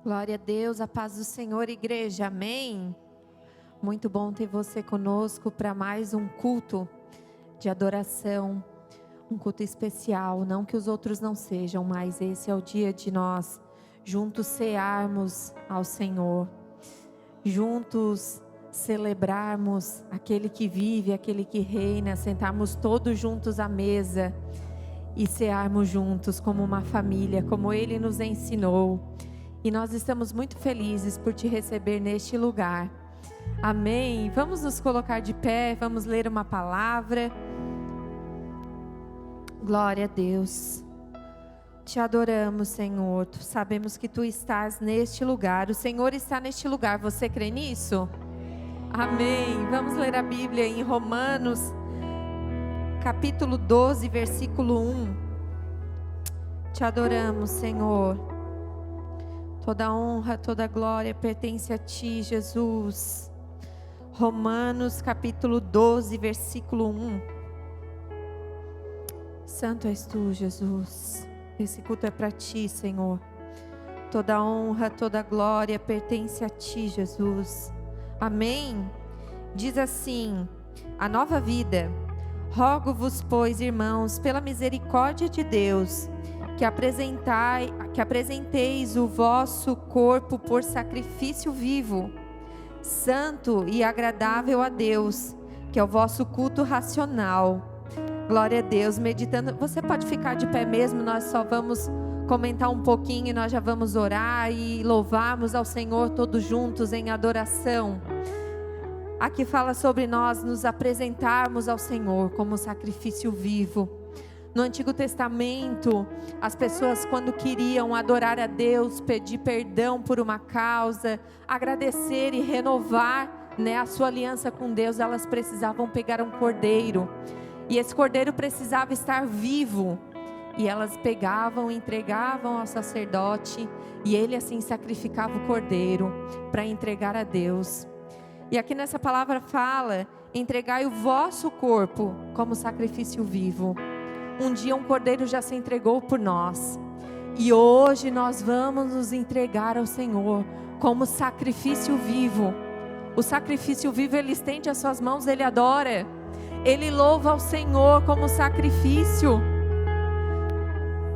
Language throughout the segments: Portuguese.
Glória a Deus, a paz do Senhor, igreja, amém? Muito bom ter você conosco para mais um culto de adoração, um culto especial, não que os outros não sejam, mas esse é o dia de nós juntos cearmos ao Senhor, juntos celebrarmos aquele que vive, aquele que reina, sentarmos todos juntos à mesa e cearmos juntos como uma família, como Ele nos ensinou. E nós estamos muito felizes por te receber neste lugar. Amém? Vamos nos colocar de pé, vamos ler uma palavra. Glória a Deus. Te adoramos, Senhor. Sabemos que Tu estás neste lugar. O Senhor está neste lugar. Você crê nisso? Amém. Vamos ler a Bíblia em Romanos, capítulo 12, versículo 1. Te adoramos, Senhor. Toda honra, toda glória pertence a Ti, Jesus. Romanos capítulo 12, versículo 1. Santo és Tu, Jesus. Esse culto é para Ti, Senhor. Toda honra, toda glória pertence a Ti, Jesus. Amém? Diz assim, a nova vida. Rogo-vos, pois, irmãos, pela misericórdia de Deus, que apresenteis o vosso corpo por sacrifício vivo, santo e agradável a Deus, que é o vosso culto racional. Glória a Deus. Meditando, você pode ficar de pé mesmo, nós só vamos comentar um pouquinho e nós já vamos orar e louvarmos ao Senhor todos juntos em adoração. Aqui fala sobre nós nos apresentarmos ao Senhor como sacrifício vivo. No Antigo Testamento, as pessoas quando queriam adorar a Deus, pedir perdão por uma causa, agradecer e renovar, a sua aliança com Deus, elas precisavam pegar um cordeiro. E esse cordeiro precisava estar vivo. E elas pegavam e entregavam ao sacerdote, e ele assim sacrificava o cordeiro para entregar a Deus. E aqui nessa palavra fala, entregai o vosso corpo como sacrifício vivo. Um dia um cordeiro já se entregou por nós. E hoje nós vamos nos entregar ao Senhor como sacrifício vivo. O sacrifício vivo, ele estende as suas mãos, ele adora. Ele louva ao Senhor como sacrifício.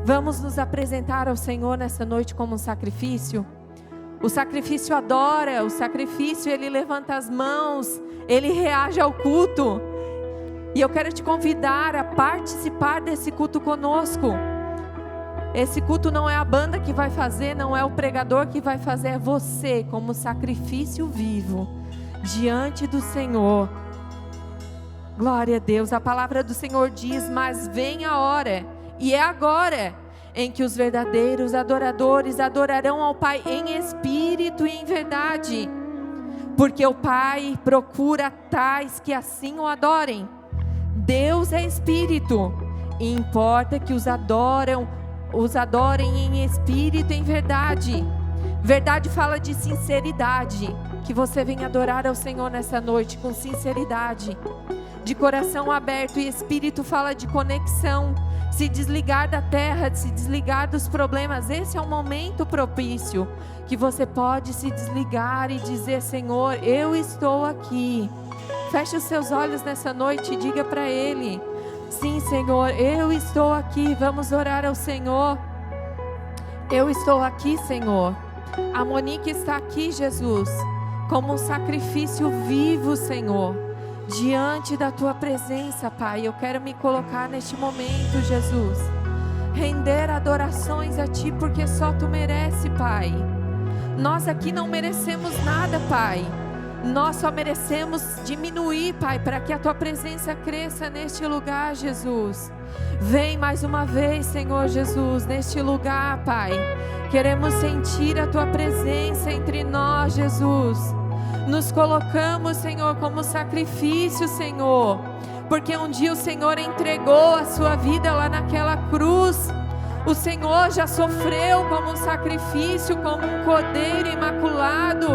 Vamos nos apresentar ao Senhor nessa noite como um sacrifício. O sacrifício adora, o sacrifício ele levanta as mãos, ele reage ao culto. E eu quero te convidar a participar desse culto conosco. Esse culto não é a banda que vai fazer, não é o pregador que vai fazer, é você como sacrifício vivo diante do Senhor. Glória a Deus. A palavra do Senhor diz, mas vem a hora, e é agora, em que os verdadeiros adoradores adorarão ao Pai em espírito e em verdade. Porque o Pai procura tais que assim o adorem. Deus é espírito, e importa que os adorem em espírito e em verdade. Verdade fala de sinceridade, que você venha adorar ao Senhor nessa noite com sinceridade, de coração aberto. E espírito fala de conexão, se desligar da terra, se desligar dos problemas. Esse é um momento propício, que você pode se desligar e dizer, Senhor, eu estou aqui. Feche os seus olhos nessa noite e diga para Ele, sim, Senhor, eu estou aqui. Vamos orar ao Senhor. Eu estou aqui, Senhor. A Monique está aqui, Jesus, como um sacrifício vivo, Senhor, diante da Tua presença, Pai. Eu quero me colocar neste momento, Jesus, render adorações a Ti, porque só Tu merece, Pai. Nós aqui não merecemos nada, Pai. Nós só merecemos diminuir, Pai, para que a Tua presença cresça neste lugar, Jesus. Vem mais uma vez, Senhor Jesus, neste lugar, Pai. Queremos sentir a Tua presença entre nós, Jesus. Nos colocamos, Senhor, como sacrifício, Senhor, porque um dia o Senhor entregou a Sua vida lá naquela cruz. O Senhor já sofreu como um sacrifício, como um cordeiro imaculado,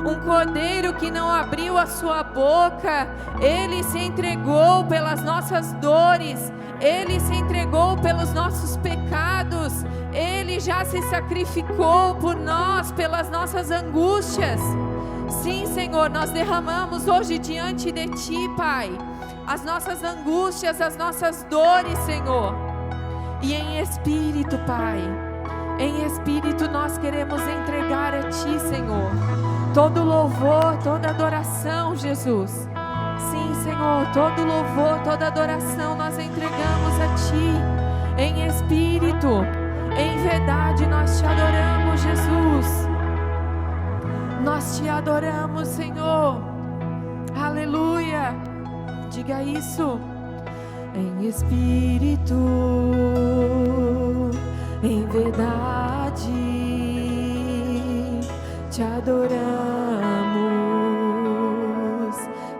um cordeiro que não abriu a sua boca. Ele se entregou pelas nossas dores, Ele se entregou pelos nossos pecados, Ele já se sacrificou por nós, pelas nossas angústias. Sim, Senhor, nós derramamos hoje diante de Ti, Pai, as nossas angústias, as nossas dores, Senhor. E em espírito, Pai, em espírito nós queremos entregar a Ti, Senhor, todo louvor, toda adoração, Jesus. Sim, Senhor, todo louvor, toda adoração nós entregamos a Ti, em espírito, em verdade nós Te adoramos, Jesus. Nós Te adoramos, Senhor. Aleluia. Diga isso. Em espírito, em verdade, Te adoramos,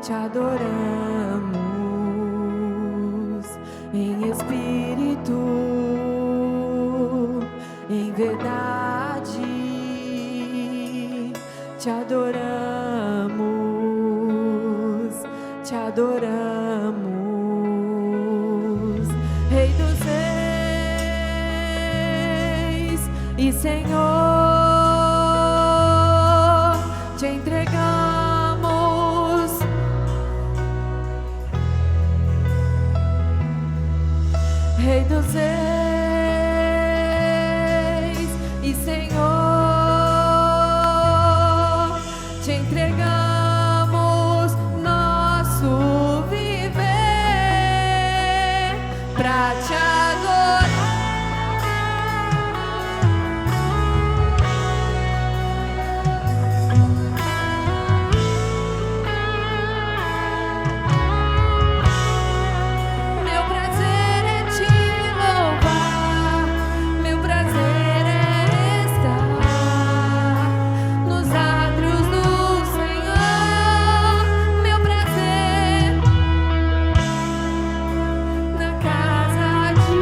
Te adoramos. Em espírito, em verdade, Te adoramos, Te adoramos. Rei dos reis e Senhor, Te entregamos. Rei dos reis e Senhor, Te entregamos nosso viver pra Te adorar. Meu prazer é Te louvar, meu prazer é estar nos átrios do Senhor. Meu prazer na casa de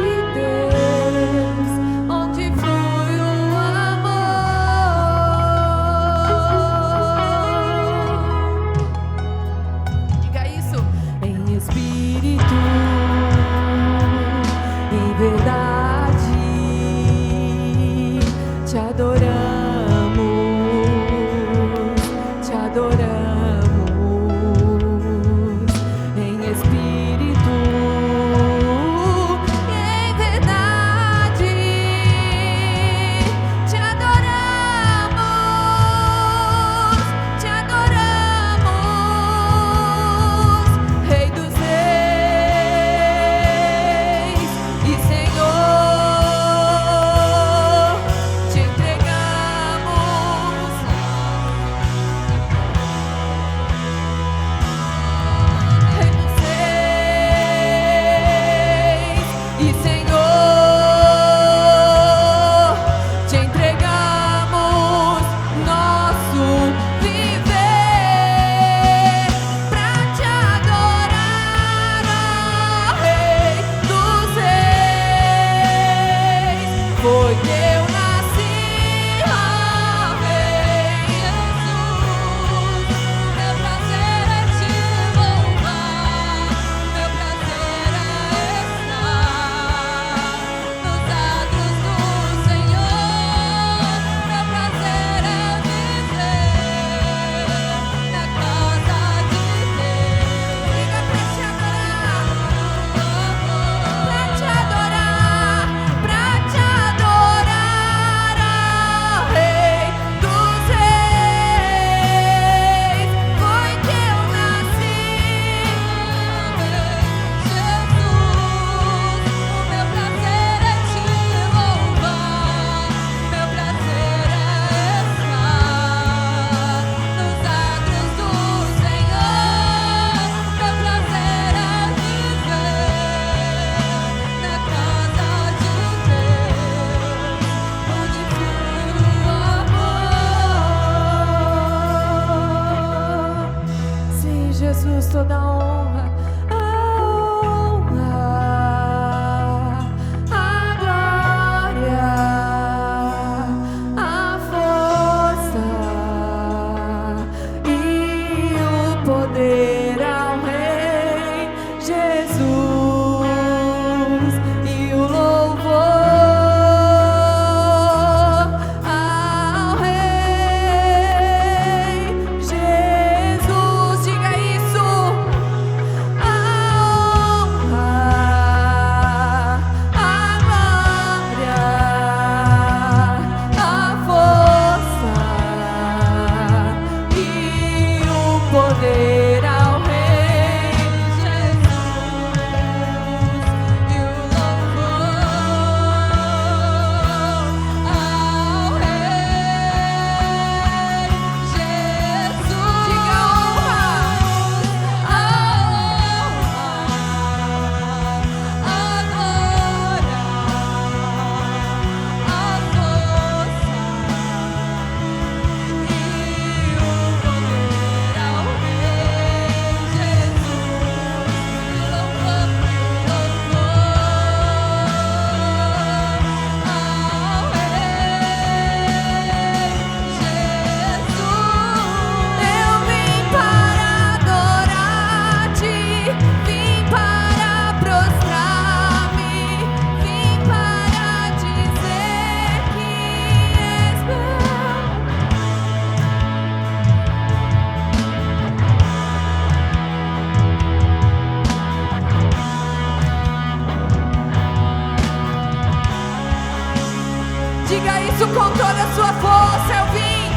isso com toda a sua força. Eu vim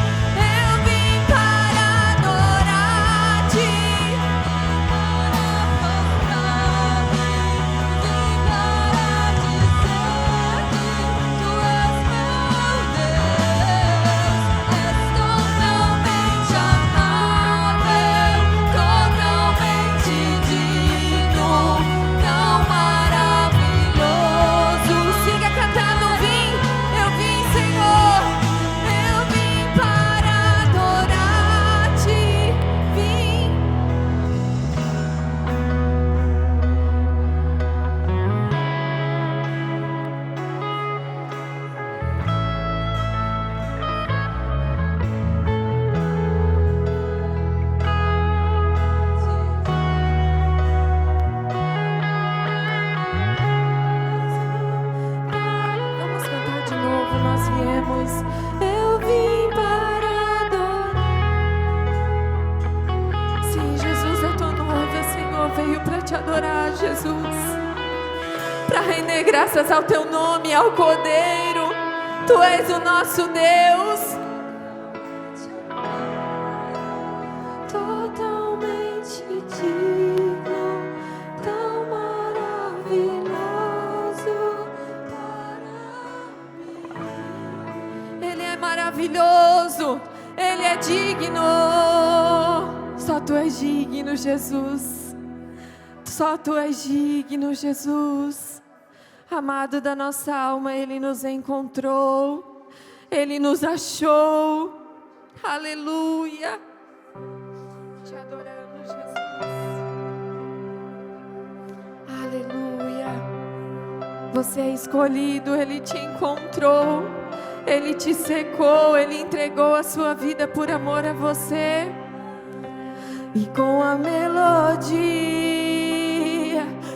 para adorar-te. Siga cantando, vim, eu vim, Senhor, eu vim para adorar-te, vim. Vamos cantar de novo, nós viemos. Eu vim para adorar. Sim, Jesus, a tua noiva, Senhor, veio para te adorar, Jesus. Para render graças ao teu nome, ao Cordeiro. Tu és o nosso Deus. Totalmente digno, tão maravilhoso para mim. Ele é maravilhoso, Ele é digno. Só Tu és digno, Jesus. Só Tu és digno, Jesus. Amado da nossa alma, Ele nos encontrou, Ele nos achou. Aleluia. Te adoramos, Jesus. Aleluia. Você é escolhido, Ele te encontrou, Ele te secou, Ele entregou a sua vida por amor a você. E com a melodia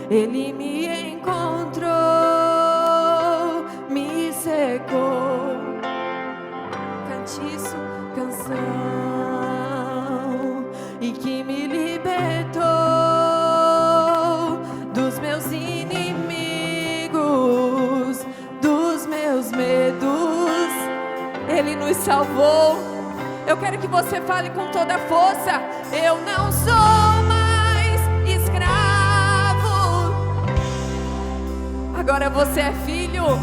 Ele me encontrou, me secou. Cante isso, canção, e que me libertou dos meus inimigos, dos meus medos. Ele nos salvou. Eu quero que você fale com toda a força: eu não sou mais escravo, agora você é filho.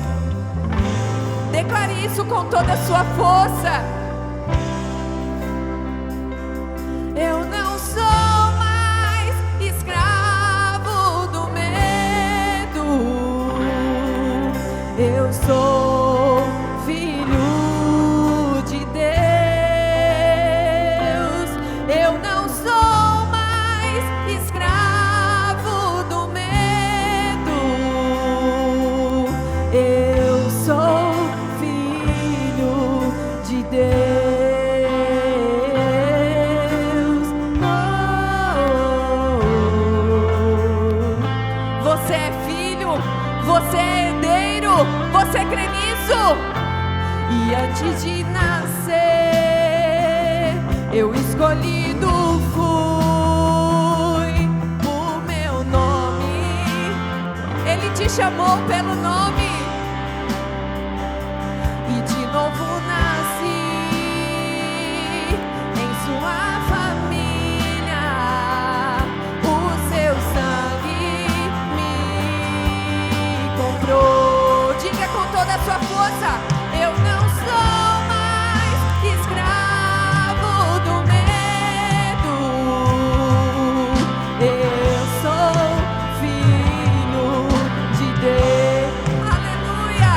Declare isso com toda a sua força. Eu não sou mais escravo do medo, eu sou filho de Deus. Eu não sou mais escravo do medo, eu sou filho de Deus. Você é filho, você é herdeiro, você crê nisso? E antes de nascer, eu escolhido fui o meu nome. Ele te chamou pelo nome. E de novo nasci em sua família. O seu sangue me comprou. Diga com toda a sua força: eu não sou mais escravo do medo, eu sou filho de Deus. Aleluia.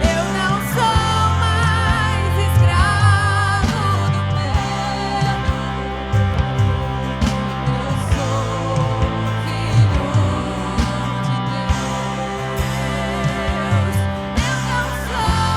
Eu não sou mais escravo do medo, eu sou filho de Deus. Eu não sou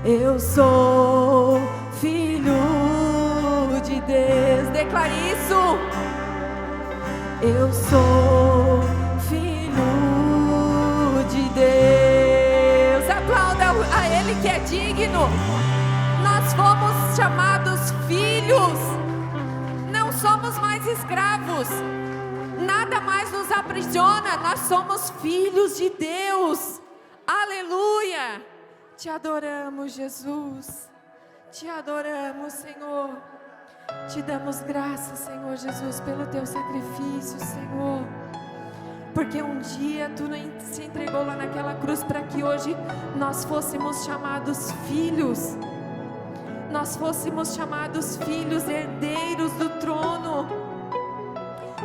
Eu sou filho de Deus. Declare isso. Eu sou filho de Deus. Aplauda a Ele que é digno. Nós fomos chamados filhos. Não somos mais escravos. Nada mais nos aprisiona. Nós somos filhos de Deus. Aleluia. Te adoramos, Jesus. Te adoramos, Senhor. Te damos graças, Senhor Jesus, pelo teu sacrifício, Senhor. Porque um dia tu se entregou lá naquela cruz para que hoje nós fôssemos chamados filhos. Nós fôssemos chamados filhos, herdeiros do trono.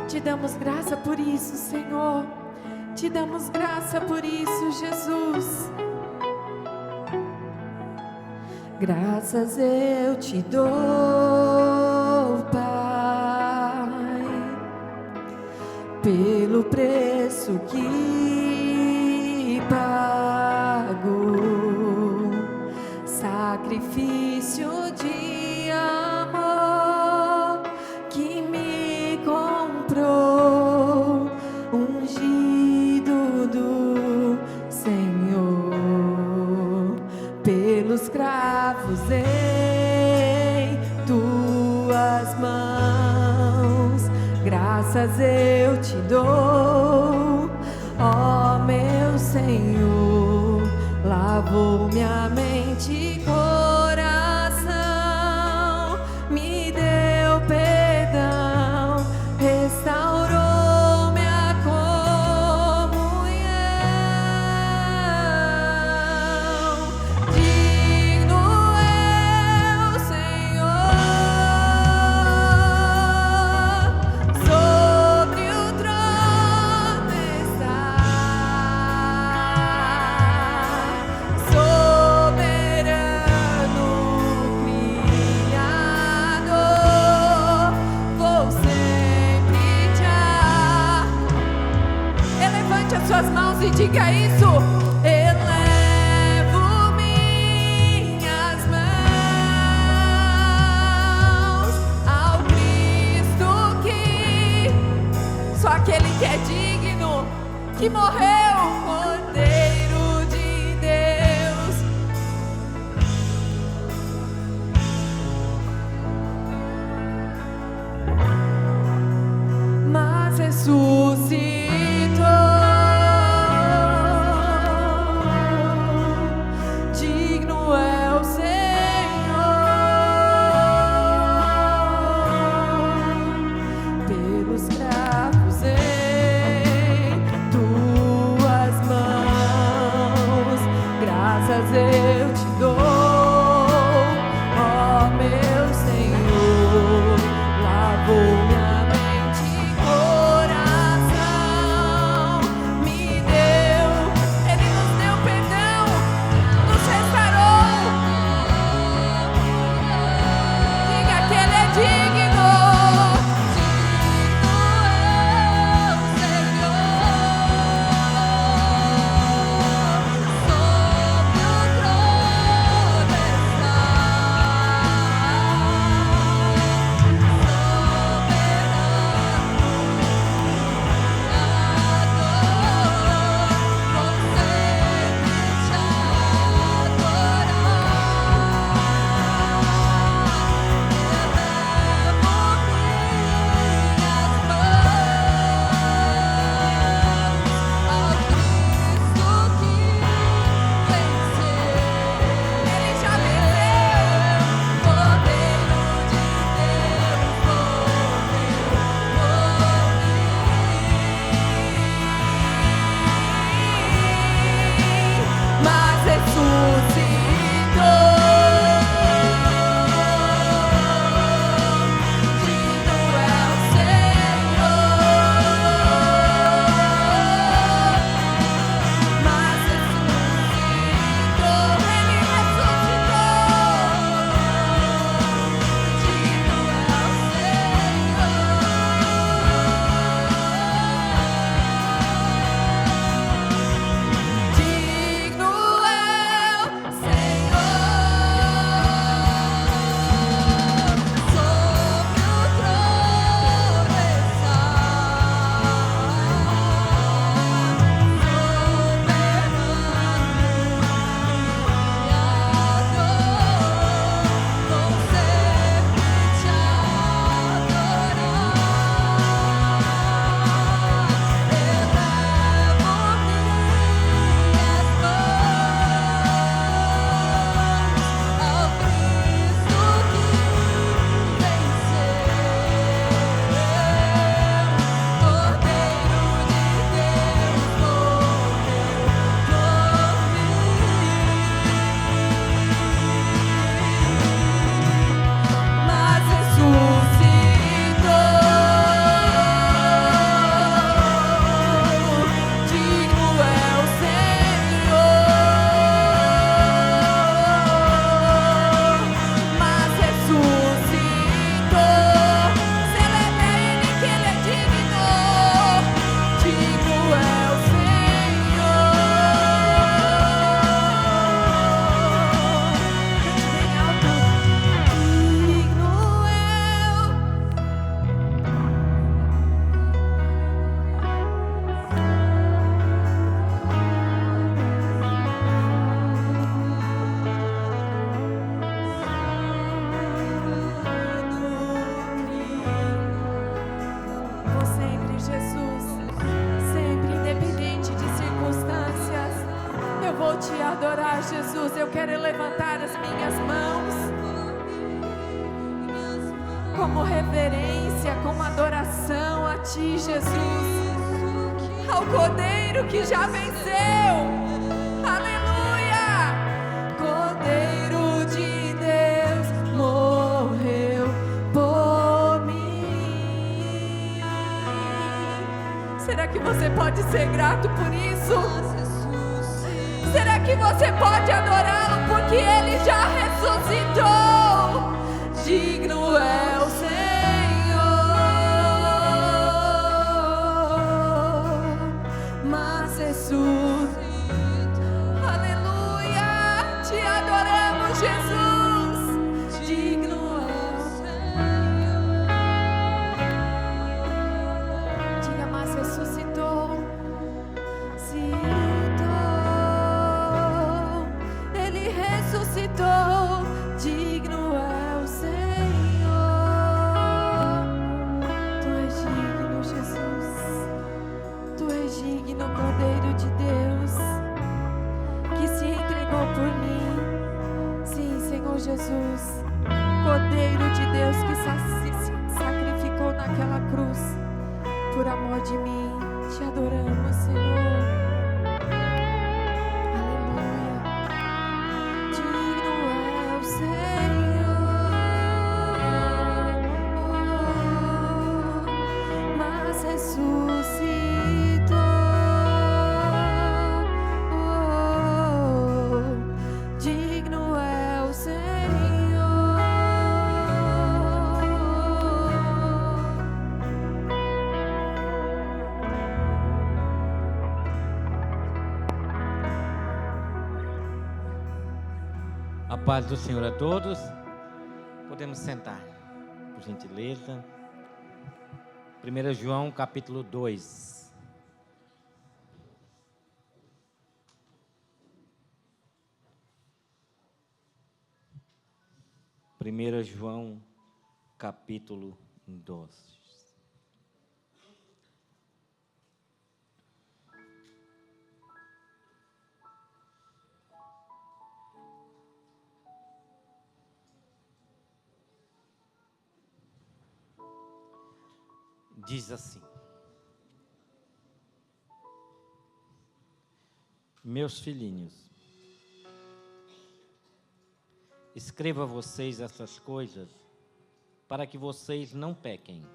Te damos graça por isso, Senhor. Te damos graça por isso, Jesus. Graças eu te dou, Pai, pelo preço que pago, sacrifício de amor que me comprou, ungido do Senhor, pelos cravos em tuas mãos. Graças eu te dou, ó meu Senhor. Lavou minha mente e coração, me deu perdão, restaurou minha comunhão. Digno é o Senhor, sobre o trono está, soberano Criador. Vou sempre te amar. Elevante as suas mãos e diga isso. Elevo minhas mãos ao Cristo que, só aquele que é digno, que morreu, Cordeiro de Deus. Mas ressuscitou vou te adorar, Jesus. Eu quero levantar as minhas mãos como reverência, como adoração a Ti, Jesus. Ao Cordeiro que já venceu. Aleluia! Cordeiro de Deus morreu por mim. Será que você pode ser grato por isso? Será que você pode adorá-lo porque Ele já ressuscitou? Digno é o Jesus, aleluia, te adoramos, Jesus, digno é o Senhor. Diga, mas ressuscitou, Ele ressuscitou, digno é o Senhor. Tu és digno, Jesus, Tu és digno, Cordeiro de Deus, que se entregou por mim. Sim, Senhor Jesus, Cordeiro de Deus que se sacrificou naquela cruz por amor de mim. Te adoramos, Senhor. Aleluia. Digno é o Senhor, mas ressuscitou. A paz do Senhor a todos. Podemos sentar, por gentileza. 1 João capítulo 2. Primeira João capítulo 2. Diz assim: meus filhinhos, escrevo a vocês essas coisas para que vocês não pequem.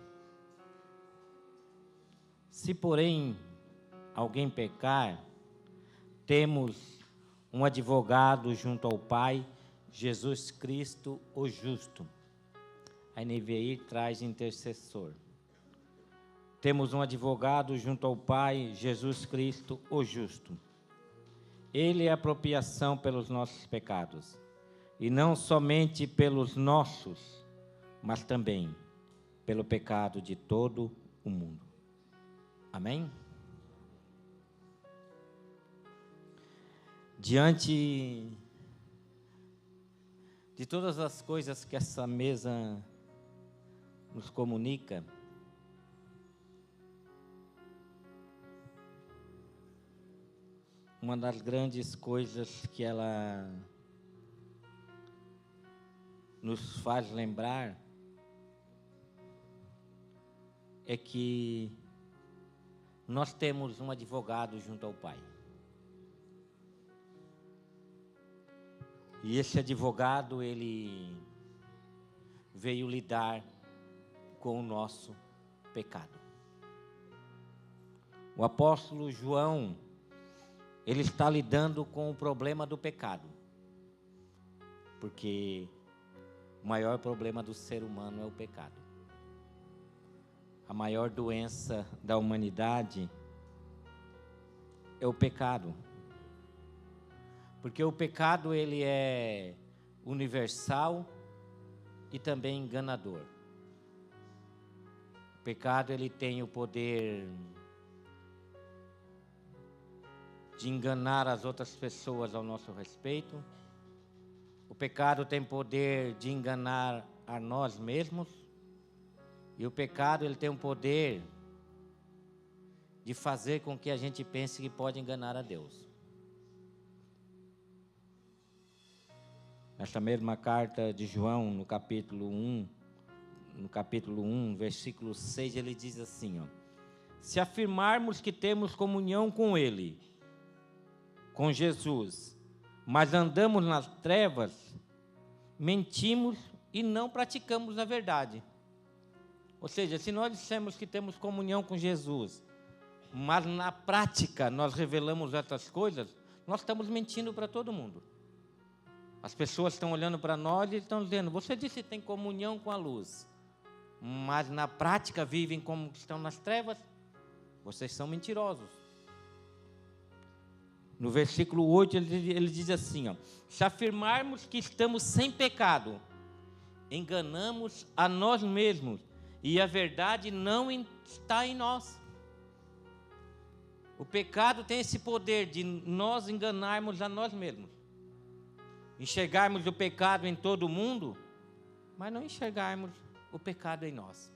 Se, porém, alguém pecar, temos um advogado junto ao Pai, Jesus Cristo, o justo. A NVI traz intercessor. Temos um advogado junto ao Pai, Jesus Cristo, o justo. Ele é a expiação pelos nossos pecados, e não somente pelos nossos, mas também pelo pecado de todo o mundo. Amém? Diante de todas as coisas que essa mesa nos comunica, uma das grandes coisas que ela nos faz lembrar é que nós temos um advogado junto ao Pai. E esse advogado, ele veio lidar com o nosso pecado. O apóstolo João, ele está lidando com o problema do pecado, porque o maior problema do ser humano é o pecado. A maior doença da humanidade é o pecado, porque o pecado ele é universal e também enganador. O pecado ele tem o poder de enganar as outras pessoas ao nosso respeito. O pecado tem poder de enganar a nós mesmos. E o pecado ele tem o poder de fazer com que a gente pense que pode enganar a Deus. Essa mesma carta de João, no capítulo 1, versículo 6, ele diz assim, ó: se afirmarmos que temos comunhão com Ele, com Jesus, mas andamos nas trevas, mentimos e não praticamos a verdade. Ou seja, se nós dissemos que temos comunhão com Jesus, mas na prática nós revelamos essas coisas, nós estamos mentindo para todo mundo. As pessoas estão olhando para nós e estão dizendo: você disse que tem comunhão com a luz, mas na prática vivem como estão nas trevas. Vocês são mentirosos. No versículo 8 ele diz assim, ó: se afirmarmos que estamos sem pecado, enganamos a nós mesmos e a verdade não está em nós. O pecado tem esse poder de nós enganarmos a nós mesmos. Enxergarmos o pecado em todo mundo, mas não enxergarmos o pecado em nós.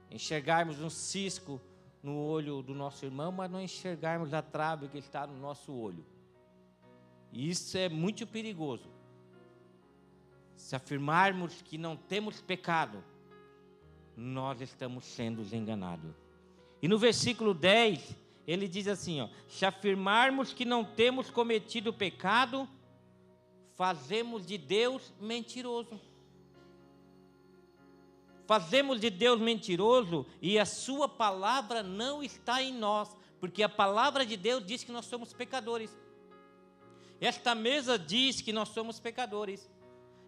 Enxergarmos um cisco no olho do nosso irmão, mas não enxergarmos a trave que está no nosso olho. E isso é muito perigoso. Se afirmarmos que não temos pecado, nós estamos sendo enganados. E no versículo 10, ele diz assim, ó: se afirmarmos que não temos cometido pecado, fazemos de Deus mentiroso. Fazemos de Deus mentiroso e a sua palavra não está em nós, porque a palavra de Deus diz que nós somos pecadores. Esta mesa diz que nós somos pecadores.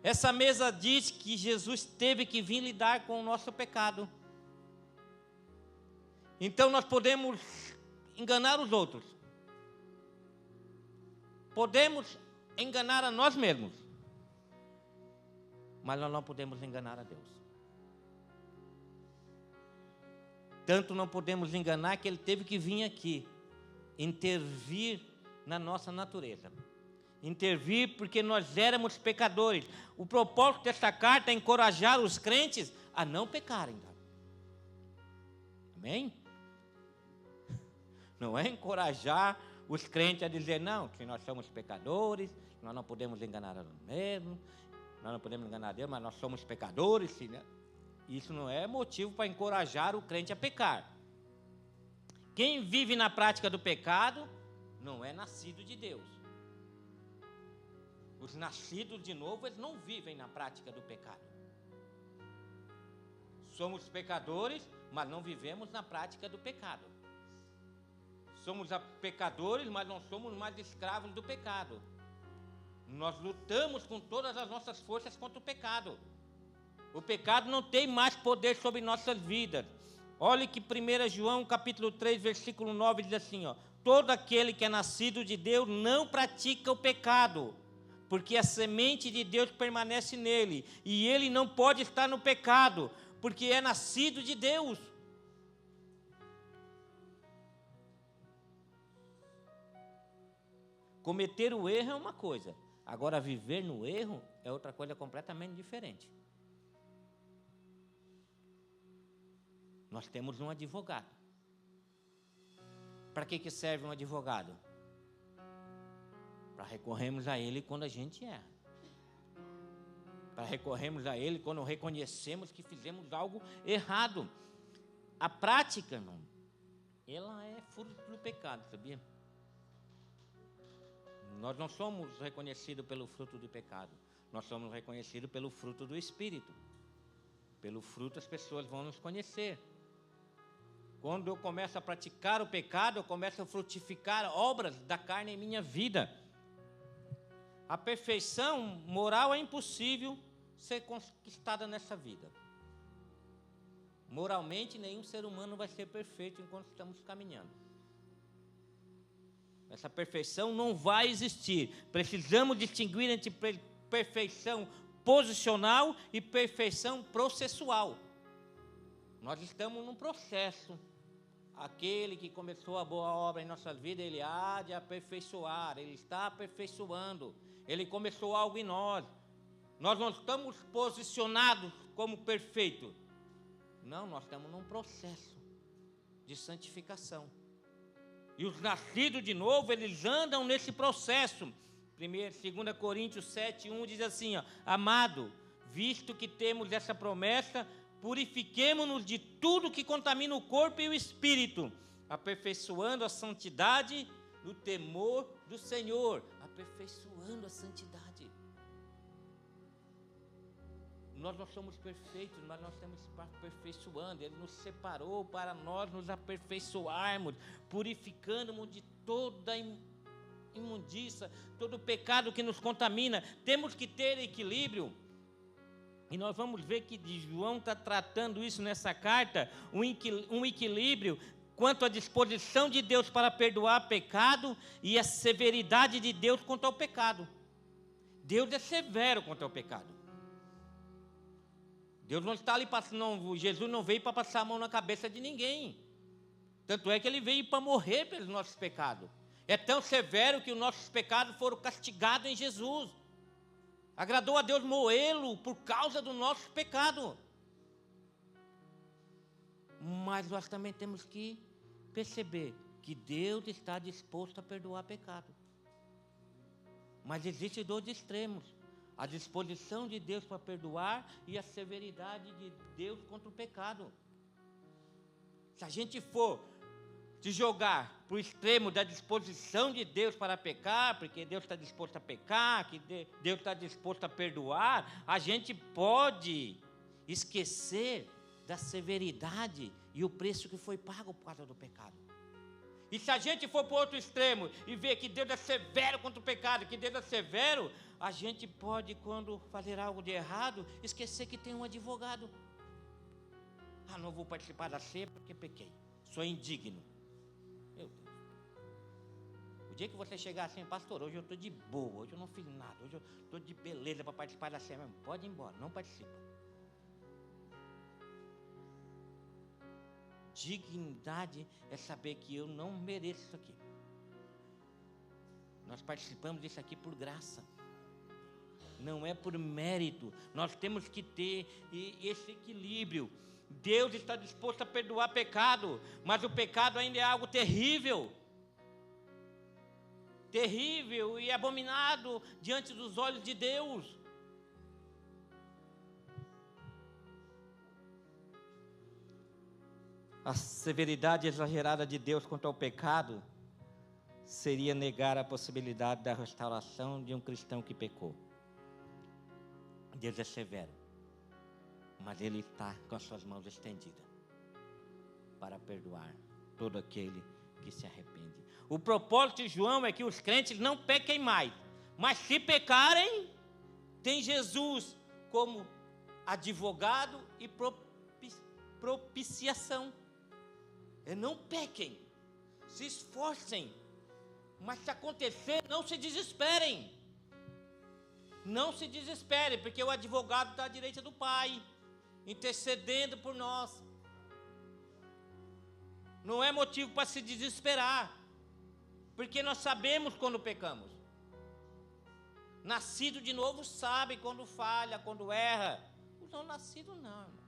Essa mesa diz que Jesus teve que vir lidar com o nosso pecado. Então nós podemos enganar os outros. Podemos enganar a nós mesmos. Mas nós não podemos enganar a Deus. Tanto não podemos enganar que Ele teve que vir aqui, intervir na nossa natureza. Intervir porque nós éramos pecadores. O propósito desta carta é encorajar os crentes a não pecarem. Amém? Não é encorajar os crentes a dizer, não, que nós somos pecadores, nós não podemos enganar a nós mesmos, nós não podemos enganar a Deus, mas nós somos pecadores, sim, né? Isso não é motivo para encorajar o crente a pecar. Quem vive na prática do pecado não é nascido de Deus. Os nascidos de novo, eles não vivem na prática do pecado. Somos pecadores, mas não vivemos na prática do pecado. Somos pecadores, mas não somos mais escravos do pecado. Nós lutamos com todas as nossas forças contra o pecado. O pecado não tem mais poder sobre nossas vidas. Olha que 1 João capítulo 3, versículo 9 diz assim, ó: todo aquele que é nascido de Deus não pratica o pecado, porque a semente de Deus permanece nele, e ele não pode estar no pecado, porque é nascido de Deus. Cometer o erro é uma coisa, agora viver no erro é outra coisa completamente diferente. Nós temos um advogado. Para que serve um advogado? Para recorrermos a ele quando a gente erra. Para recorrermos a ele quando reconhecemos que fizemos algo errado. A prática, irmão, ela é fruto do pecado, sabia? Nós não somos reconhecidos pelo fruto do pecado. Nós somos reconhecidos pelo fruto do Espírito. Pelo fruto as pessoas vão nos conhecer. Quando eu começo a praticar o pecado, eu começo a frutificar obras da carne em minha vida. A perfeição moral é impossível ser conquistada nessa vida. Moralmente, nenhum ser humano vai ser perfeito enquanto estamos caminhando. Essa perfeição não vai existir. Precisamos distinguir entre perfeição posicional e perfeição processual. Nós estamos num processo. Aquele que começou a boa obra em nossas vidas, ele há de aperfeiçoar, ele está aperfeiçoando, ele começou algo em nós. Nós não estamos posicionados como perfeito. Não, nós estamos num processo de santificação. E os nascidos de novo, eles andam nesse processo. 2 Coríntios 7:1 diz assim, ó, amado, visto que temos essa promessa, purifiquemo-nos de tudo que contamina o corpo e o espírito, aperfeiçoando a santidade no temor do Senhor. Aperfeiçoando a santidade. Nós não somos perfeitos, mas nós estamos aperfeiçoando. Ele nos separou para nós nos aperfeiçoarmos, purificando-nos de toda imundícia, todo pecado que nos contamina. Temos que ter equilíbrio. E nós vamos ver que João está tratando isso nessa carta, um equilíbrio quanto à disposição de Deus para perdoar pecado e a severidade de Deus quanto ao pecado. Deus é severo quanto ao pecado. Deus não está ali passando, Jesus não veio para passar a mão na cabeça de ninguém. Tanto é que ele veio para morrer pelos nossos pecados. É tão severo que os nossos pecados foram castigados em Jesus. Agradou a Deus moê-lo por causa do nosso pecado. Mas nós também temos que perceber que Deus está disposto a perdoar pecado. Mas existem dois extremos: a disposição de Deus para perdoar e a severidade de Deus contra o pecado. Se a gente for se jogar para o extremo da disposição de Deus para pecar, porque Deus está disposto a pecar, que Deus está disposto a perdoar, a gente pode esquecer da severidade e o preço que foi pago por causa do pecado. E se a gente for para o outro extremo e ver que Deus é severo contra o pecado, que Deus é severo, a gente pode, quando fazer algo de errado, esquecer que tem um advogado. Ah, não vou participar da ceia porque pequei, sou indigno. Meu Deus. O dia que você chegar assim, pastor, hoje eu estou de boa, hoje eu não fiz nada, hoje eu estou de beleza para participar da ceia mesmo, pode ir embora, não participa. Dignidade é saber que eu não mereço isso aqui. Nós participamos disso aqui por graça, não é por mérito. Nós temos que ter esse equilíbrio. Deus está disposto a perdoar pecado, mas o pecado ainda é algo terrível. Terrível e abominado diante dos olhos de Deus. A severidade exagerada de Deus quanto ao pecado seria negar a possibilidade da restauração de um cristão que pecou. Deus é severo, mas Ele está com as suas mãos estendidas para perdoar todo aquele que se arrepende. O propósito de João é que os crentes não pequem mais, mas se pecarem, tem Jesus como advogado e propiciação. Não pequem, se esforcem, mas se acontecer, não se desesperem. Não se desesperem, porque o advogado está à direita do Pai, intercedendo por nós. Não é motivo para se desesperar, porque nós sabemos quando pecamos. Nascido de novo sabe quando falha, quando erra. Os não nascidos não, irmão.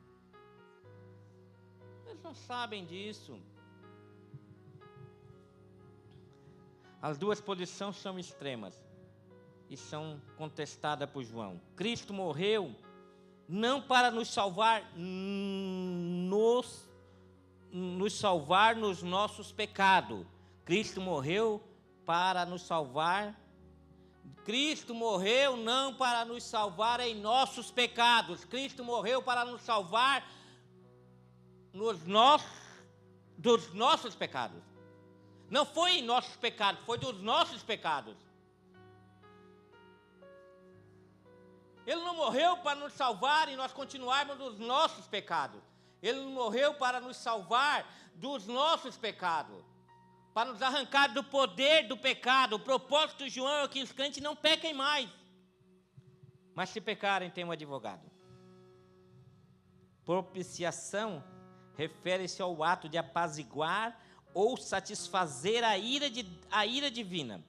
Eles não sabem disso. As duas posições são extremas e são contestadas por João. Cristo morreu não para nos salvar nos nossos pecados. Cristo morreu para nos salvar. Cristo morreu não para nos salvar em nossos pecados. Cristo morreu para nos salvar dos nossos pecados. Não foi em nossos pecados, foi dos nossos pecados. Ele não morreu para nos salvar e nós continuarmos nos nossos pecados. Ele morreu para nos salvar dos nossos pecados, para nos arrancar do poder do pecado. O propósito de João é que os crentes não pequem mais, mas se pecarem, tem um advogado. Propiciação refere-se ao ato de apaziguar ou satisfazer a ira divina,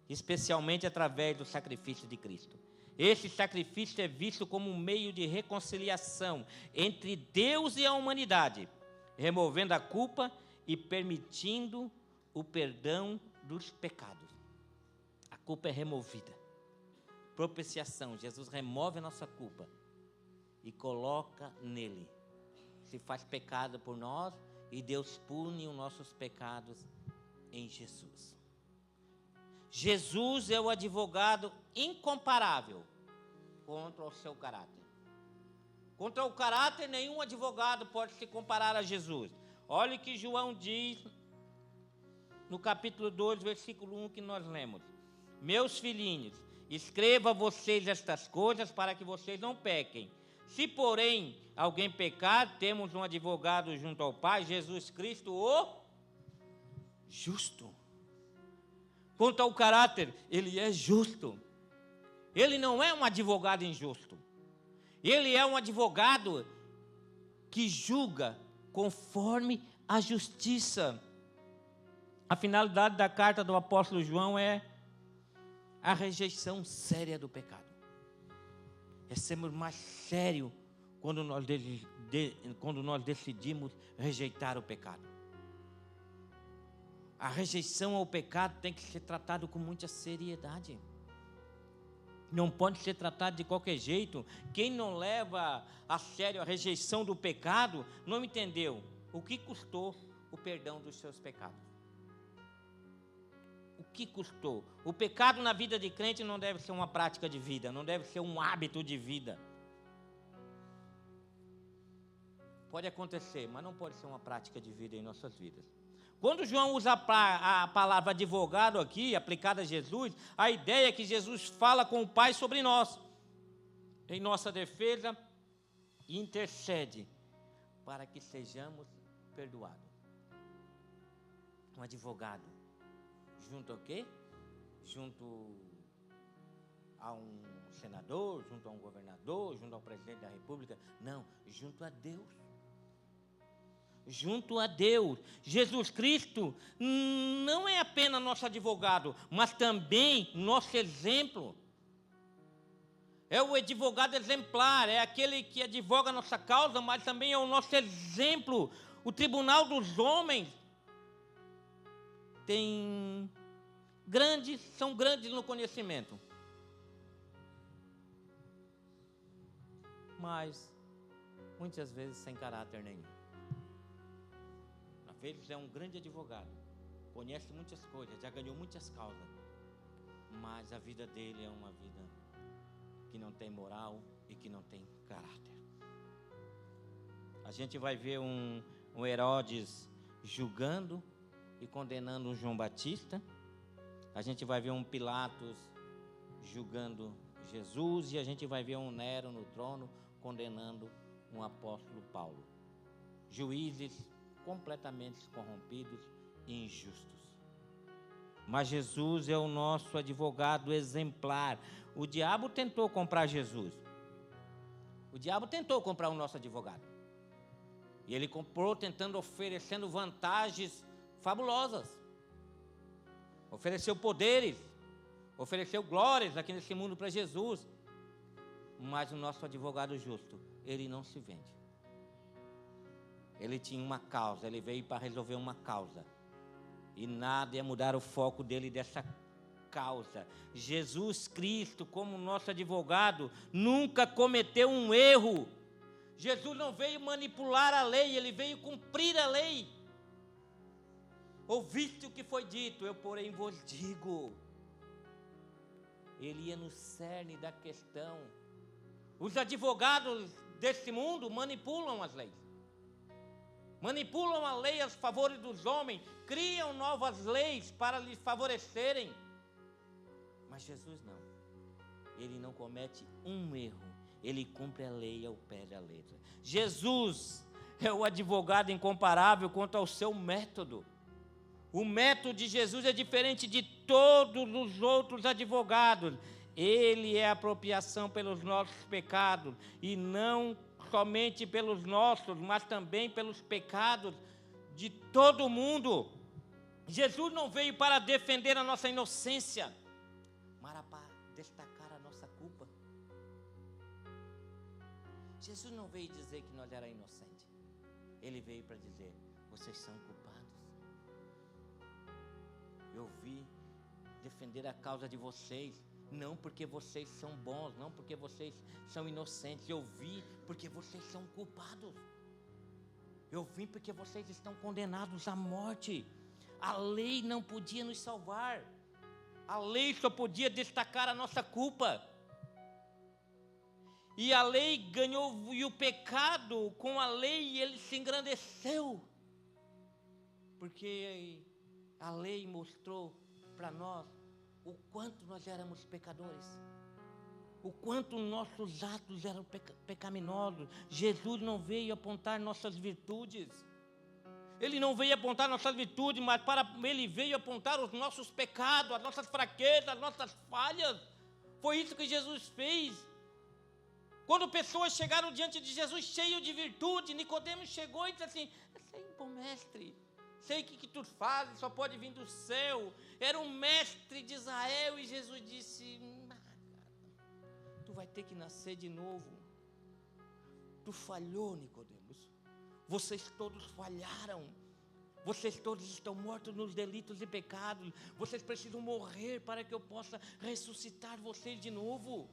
especialmente através do sacrifício de Cristo. Esse sacrifício é visto como um meio de reconciliação entre Deus e a humanidade, removendo a culpa e permitindo o perdão dos pecados. A culpa é removida. propiciação. Jesus remove a nossa culpa e coloca nele. Se faz pecado por nós e Deus pune os nossos pecados em Jesus. Jesus é o advogado incomparável contra o seu caráter. Contra o caráter, nenhum advogado pode se comparar a Jesus. Olha o que João diz no capítulo 2, versículo 1 que nós lemos. Meus filhinhos, escreva a vocês estas coisas para que vocês não pequem. Se, porém, alguém pecar, temos um advogado junto ao Pai, Jesus Cristo, o justo. Quanto ao caráter, ele é justo. Ele não é um advogado injusto. Ele é um advogado que julga conforme a justiça. A finalidade da carta do apóstolo João é a rejeição séria do pecado. É sermos mais sérios quando nós decidimos rejeitar o pecado. A rejeição ao pecado tem que ser tratado com muita seriedade. Não pode ser tratado de qualquer jeito. Quem não leva a sério a rejeição do pecado, não entendeu o que custou o perdão dos seus pecados. O que custou? O pecado na vida de crente não deve ser uma prática de vida, não deve ser um hábito de vida. Pode acontecer, mas não pode ser uma prática de vida em nossas vidas. Quando João usa a palavra advogado aqui, aplicada a Jesus, a ideia é que Jesus fala com o Pai sobre nós, em nossa defesa, e intercede para que sejamos perdoados. Um advogado, junto ao quê? Junto a um senador, junto a um governador, junto ao presidente da República. Não, junto a Deus. Junto a Deus. Jesus Cristo não é apenas nosso advogado, mas também nosso exemplo. É o advogado exemplar, é aquele que advoga a nossa causa, mas também é o nosso exemplo. O tribunal dos homens são grandes no conhecimento, mas muitas vezes sem caráter nenhum. Às vezes é um grande advogado, conhece muitas coisas, já ganhou muitas causas, mas a vida dele é uma vida que não tem moral e que não tem caráter. A gente vai ver um Herodes julgando e condenando um João Batista. A gente vai ver um Pilatos julgando Jesus, e a gente vai ver um Nero no trono condenando um apóstolo Paulo. Juízes completamente corrompidos e injustos. Mas Jesus é o nosso advogado exemplar. O diabo tentou comprar Jesus. O diabo tentou comprar o nosso advogado. E ele comprou oferecendo vantagens fabulosas. Ofereceu poderes, ofereceu glórias aqui nesse mundo para Jesus. Mas o nosso advogado justo, ele não se vende. Ele tinha uma causa, ele veio para resolver uma causa. E nada ia mudar o foco dele dessa causa. Jesus Cristo, como nosso advogado, nunca cometeu um erro. Jesus não veio manipular a lei, ele veio cumprir a lei. Ouviste o que foi dito, eu porém vos digo. Ele ia no cerne da questão. Os advogados desse mundo manipulam as leis. Manipulam a lei a favor dos homens, criam novas leis para lhes favorecerem. Mas Jesus não. Ele não comete um erro. Ele cumpre a lei ao pé da letra. Jesus é o advogado incomparável quanto ao seu método. O método de Jesus é diferente de todos os outros advogados. Ele é a apropriação pelos nossos pecados, e não somente pelos nossos, mas também pelos pecados de todo mundo. Jesus não veio para defender a nossa inocência, mas para destacar a nossa culpa. Jesus não veio dizer que nós éramos inocentes. Ele veio para dizer: vocês são culpados. Eu vim defender a causa de vocês. não porque vocês são bons, não porque vocês são inocentes. Eu vim porque vocês são culpados. Eu vim porque vocês estão condenados à morte. A lei não podia nos salvar. A lei só podia destacar a nossa culpa. E a lei ganhou, e o pecado, com a lei, ele se engrandeceu. Porque a lei mostrou para nós o quanto nós éramos pecadores. O quanto nossos atos eram pecaminosos. Jesus não veio apontar nossas virtudes. Ele não veio apontar nossas virtudes, mas Ele veio apontar os nossos pecados, as nossas fraquezas, as nossas falhas. Foi isso que Jesus fez. Quando pessoas chegaram diante de Jesus cheio de virtude, Nicodemos chegou e disse assim: sei, bom mestre, sei que tu fazes, só pode vir do céu. Era um mestre de Israel, e Jesus disse: tu vai ter que nascer de novo. Tu falhou, Nicodemos. Vocês todos falharam. Vocês todos estão mortos nos delitos e pecados. Vocês precisam morrer para que eu possa ressuscitar vocês de novo.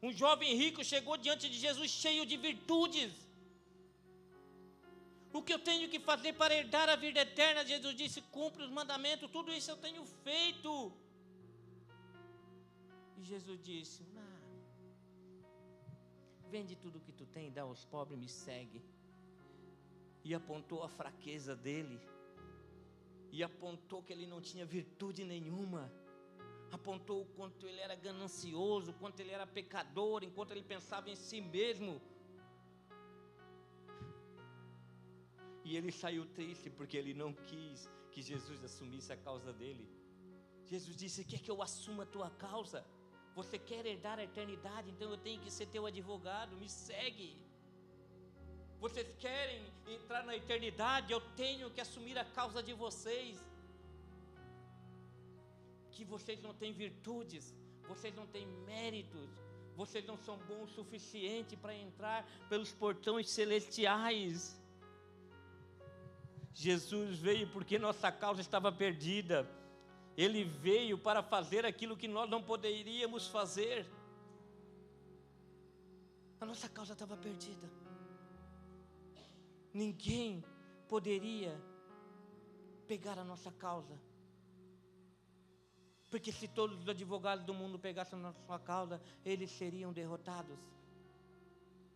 Um jovem rico chegou diante de Jesus cheio de virtudes. O que eu tenho que fazer para herdar a vida eterna? Jesus disse: cumpre os mandamentos. Tudo isso eu tenho feito. E Jesus disse: vende tudo o que tu tem, dá aos pobres, me segue. E apontou a fraqueza dele, e apontou que ele não tinha virtude nenhuma, apontou o quanto ele era ganancioso, o quanto ele era pecador, enquanto ele pensava em si mesmo. E ele saiu triste, porque ele não quis que Jesus assumisse a causa dele. Jesus disse: quer que eu assuma a tua causa? Você quer herdar a eternidade, então eu tenho que ser teu advogado, me segue. Vocês querem entrar na eternidade, eu tenho que assumir a causa de vocês. Que vocês não têm virtudes, vocês não têm méritos, vocês não são bons o suficiente para entrar pelos portões celestiais. Jesus veio porque nossa causa estava perdida. Ele veio para fazer aquilo que nós não poderíamos fazer. A nossa causa estava perdida. Ninguém poderia pegar a nossa causa. Porque se todos os advogados do mundo pegassem a nossa causa, eles seriam derrotados.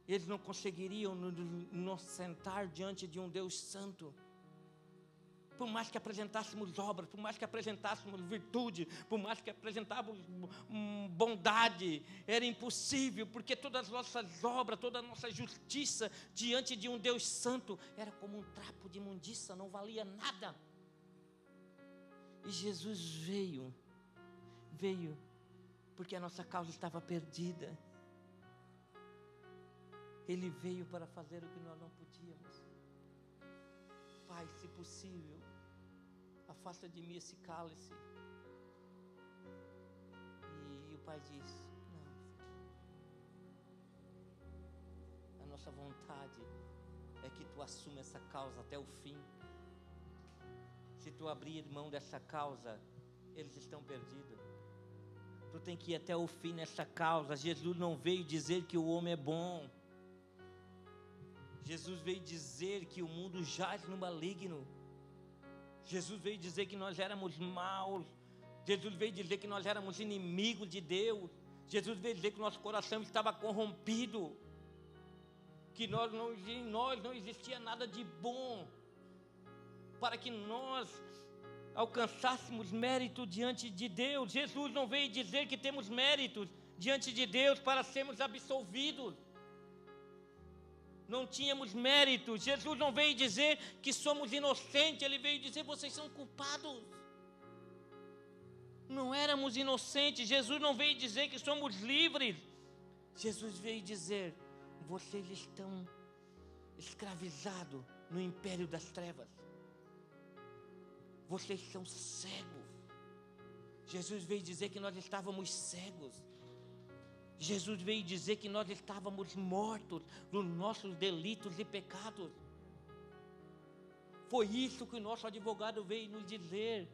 Eles não conseguiriam nos sentar diante de um Deus santo. Por mais que apresentássemos obras, por mais que apresentássemos virtude, por mais que apresentássemos bondade, era impossível, porque todas as nossas obras, toda a nossa justiça diante de um Deus santo era como um trapo de imundícia, não valia nada. E Jesus veio porque a nossa causa estava perdida. Ele veio para fazer o que nós não podíamos. Pai, se possível, afasta de mim esse cálice. E o Pai diz: não, filho. A nossa vontade é que tu assuma essa causa até o fim. Se tu abrir mão dessa causa, eles estão perdidos. Tu tem que ir até o fim nessa causa. Jesus não veio dizer que o homem é bom. Jesus veio dizer que o mundo jaz no maligno. Jesus veio dizer que nós éramos maus. Jesus veio dizer que nós éramos inimigos de Deus. Jesus veio dizer que nosso coração estava corrompido. Que em nós não existia nada de bom. Para que nós alcançássemos mérito diante de Deus. Jesus não veio dizer que temos méritos diante de Deus para sermos absolvidos. Não tínhamos mérito. Jesus não veio dizer que somos inocentes. Ele veio dizer: vocês são culpados. Não éramos inocentes. Jesus não veio dizer que somos livres. Jesus veio dizer: vocês estão escravizados no império das trevas. Vocês são cegos. Jesus veio dizer que nós estávamos cegos. Jesus veio dizer que nós estávamos mortos nos nossos delitos e pecados. Foi isso que o nosso advogado veio nos dizer.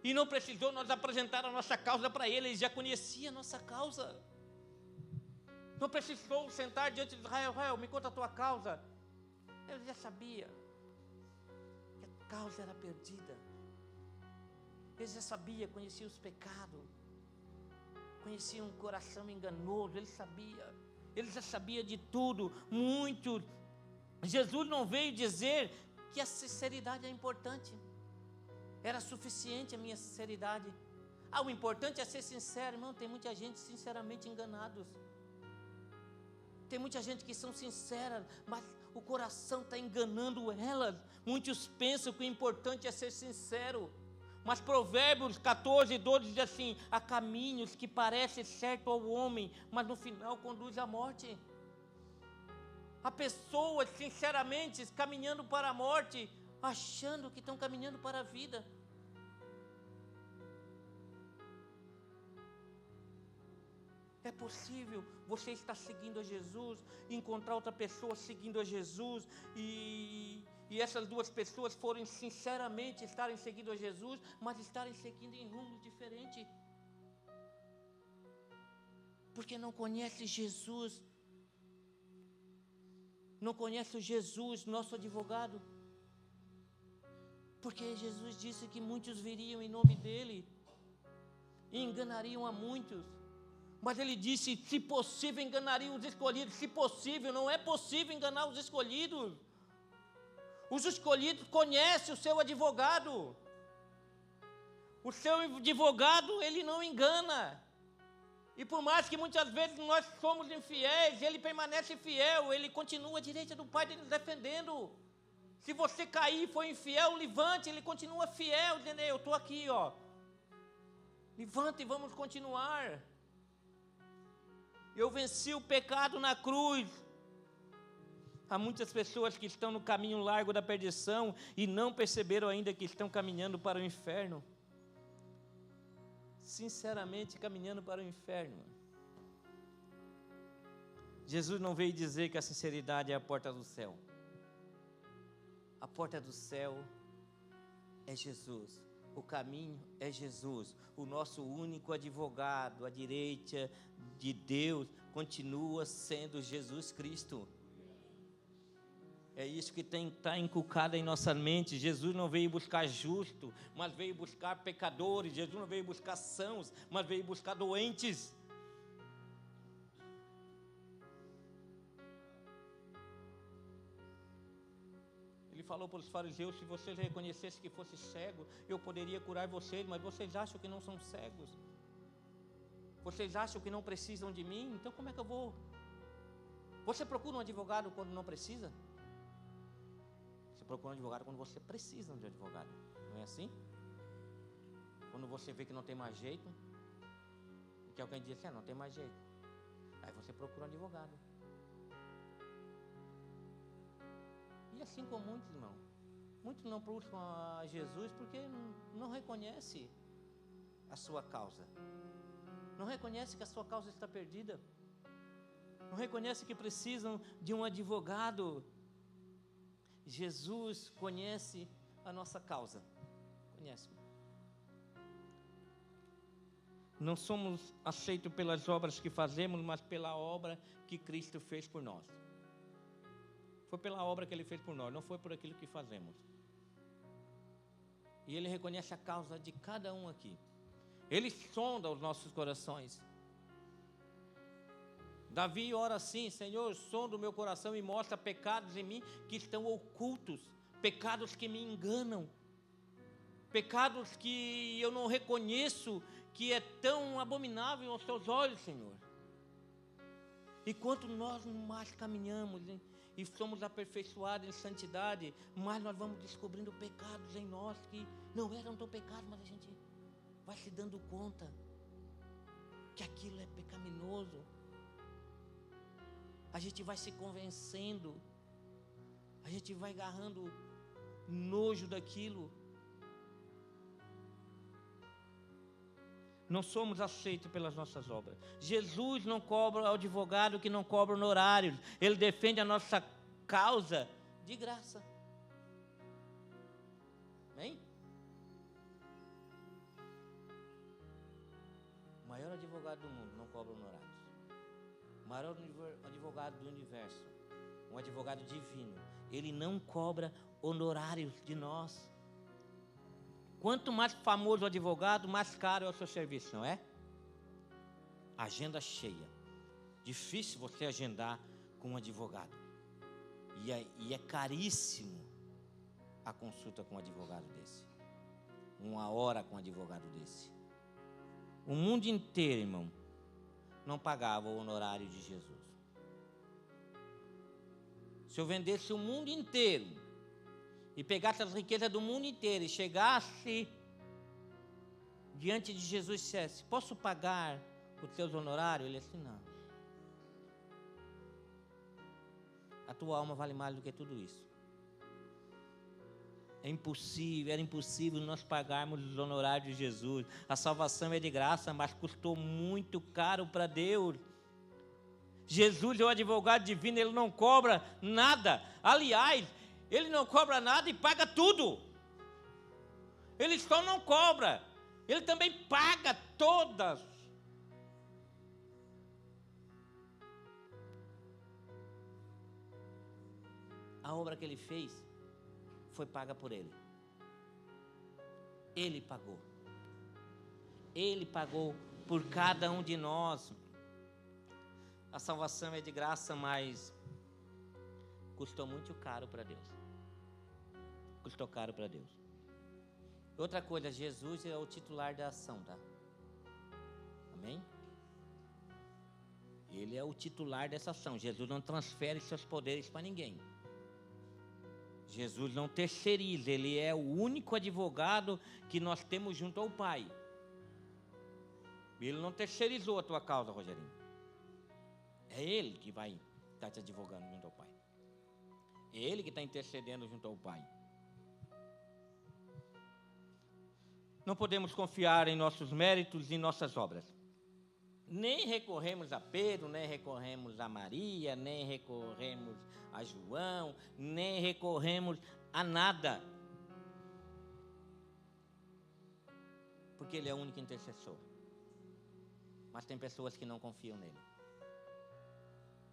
E não precisou nós apresentar a nossa causa para ele já conhecia a nossa causa. Não precisou sentar diante de Israel, Israel, me conta a tua causa. Ele já sabia que a causa era perdida. Ele já sabia, conhecia os pecados, conhecia um coração enganoso, ele já sabia de tudo, muito. Jesus não veio dizer que a sinceridade é importante. Era suficiente a minha sinceridade. O importante é ser sincero, irmão. Tem muita gente sinceramente enganados. Tem muita gente que são sinceras, mas o coração está enganando elas. Muitos pensam que o importante é ser sincero. Mas Provérbios 14:12 diz assim: há caminhos que parecem certo ao homem, mas no final conduz à morte. Há pessoas sinceramente caminhando para a morte, achando que estão caminhando para a vida. É possível você estar seguindo a Jesus, encontrar outra pessoa seguindo a Jesus, e essas duas pessoas forem sinceramente estarem seguindo a Jesus, mas estarem seguindo em rumos diferentes. Porque não conhece Jesus, não conhece o Jesus, nosso advogado. Porque Jesus disse que muitos viriam em nome dele e enganariam a muitos. Mas ele disse, se possível, enganariam os escolhidos. Se possível, não é possível enganar os escolhidos. Os escolhidos conhecem o seu advogado. O seu advogado, ele não engana. E por mais que muitas vezes nós somos infiéis, ele permanece fiel, ele continua à direita do Pai nos defendendo. Se você cair e for infiel, levante, ele continua fiel, dizendo, eu estou aqui, ó. Levante e vamos continuar. Eu venci o pecado na cruz. Há muitas pessoas que estão no caminho largo da perdição e não perceberam ainda que estão caminhando para o inferno. Sinceramente, caminhando para o inferno. Jesus não veio dizer que a sinceridade é a porta do céu. A porta do céu é Jesus. O caminho é Jesus. O nosso único advogado à direita de Deus continua sendo Jesus Cristo. É isso que tem que estar inculcado em nossa mente. Jesus não veio buscar justo, mas veio buscar pecadores. Jesus não veio buscar sãos, mas veio buscar doentes. Ele falou para os fariseus, se vocês reconhecessem que fosse cego, eu poderia curar vocês, mas vocês acham que não são cegos? Vocês acham que não precisam de mim? Então como é que eu vou? Você procura um advogado quando não precisa? Você procura um advogado quando você precisa de um advogado, não é assim? Quando você vê que não tem mais jeito, que alguém diz assim, não tem mais jeito, aí você procura um advogado. E assim como muitos, irmão, muitos não buscam a Jesus porque não reconhece a sua causa, não reconhece que a sua causa está perdida, não reconhece que precisam de um advogado. Jesus conhece a nossa causa, conhece. Não somos aceitos pelas obras que fazemos, mas pela obra que Cristo fez por nós. Foi pela obra que Ele fez por nós, não foi por aquilo que fazemos. E Ele reconhece a causa de cada um aqui. Ele sonda os nossos corações. Davi ora assim, Senhor, sonda o meu coração e mostra pecados em mim que estão ocultos, pecados que me enganam, pecados que eu não reconheço, que é tão abominável aos teus olhos, Senhor. E quanto nós mais caminhamos e somos aperfeiçoados em santidade, mais nós vamos descobrindo pecados em nós que não eram tão pecados, mas a gente vai se dando conta que aquilo é pecaminoso. A gente vai se convencendo, a gente vai agarrando nojo daquilo. Não somos aceitos pelas nossas obras. Jesus não cobra ao advogado que não cobra honorários. Ele defende a nossa causa de graça. Amém? maior advogado do mundo não cobra honorários. O maior advogado do universo, um advogado divino, ele não cobra honorários de nós. Quanto mais famoso o advogado, mais caro é o seu serviço, não é? Agenda cheia. Difícil você agendar com um advogado. E é caríssimo a consulta com um advogado desse. 1 hora com um advogado desse. O mundo inteiro, irmão, não pagava o honorário de Jesus. Se eu vendesse o mundo inteiro e pegasse as riquezas do mundo inteiro e chegasse diante de Jesus e dissesse: posso pagar os seus honorários? Ele disse: não. A tua alma vale mais do que tudo isso. Era impossível nós pagarmos os honorários de Jesus. A salvação é de graça, mas custou muito caro para Deus. Jesus é o advogado divino, ele não cobra nada. Aliás, ele não cobra nada e paga tudo. Ele só não cobra, ele também paga todas. A obra que ele fez foi paga por ele. Ele pagou. Ele pagou por cada um de nós. A salvação é de graça, mas custou muito caro para Deus. Custou caro para Deus. Outra coisa, Jesus é o titular da ação, tá? Amém? Ele é o titular dessa ação. Jesus não transfere seus poderes para ninguém. Jesus não terceiriza, ele é o único advogado que nós temos junto ao Pai. Ele não terceirizou a tua causa, Rogerinho. É ele que vai estar te advogando junto ao Pai. É ele que está intercedendo junto ao Pai. Não podemos confiar em nossos méritos e nossas obras. Nem recorremos a Pedro, nem recorremos a Maria, nem recorremos a João, nem recorremos a nada. Porque ele é o único intercessor. Mas tem pessoas que não confiam nele.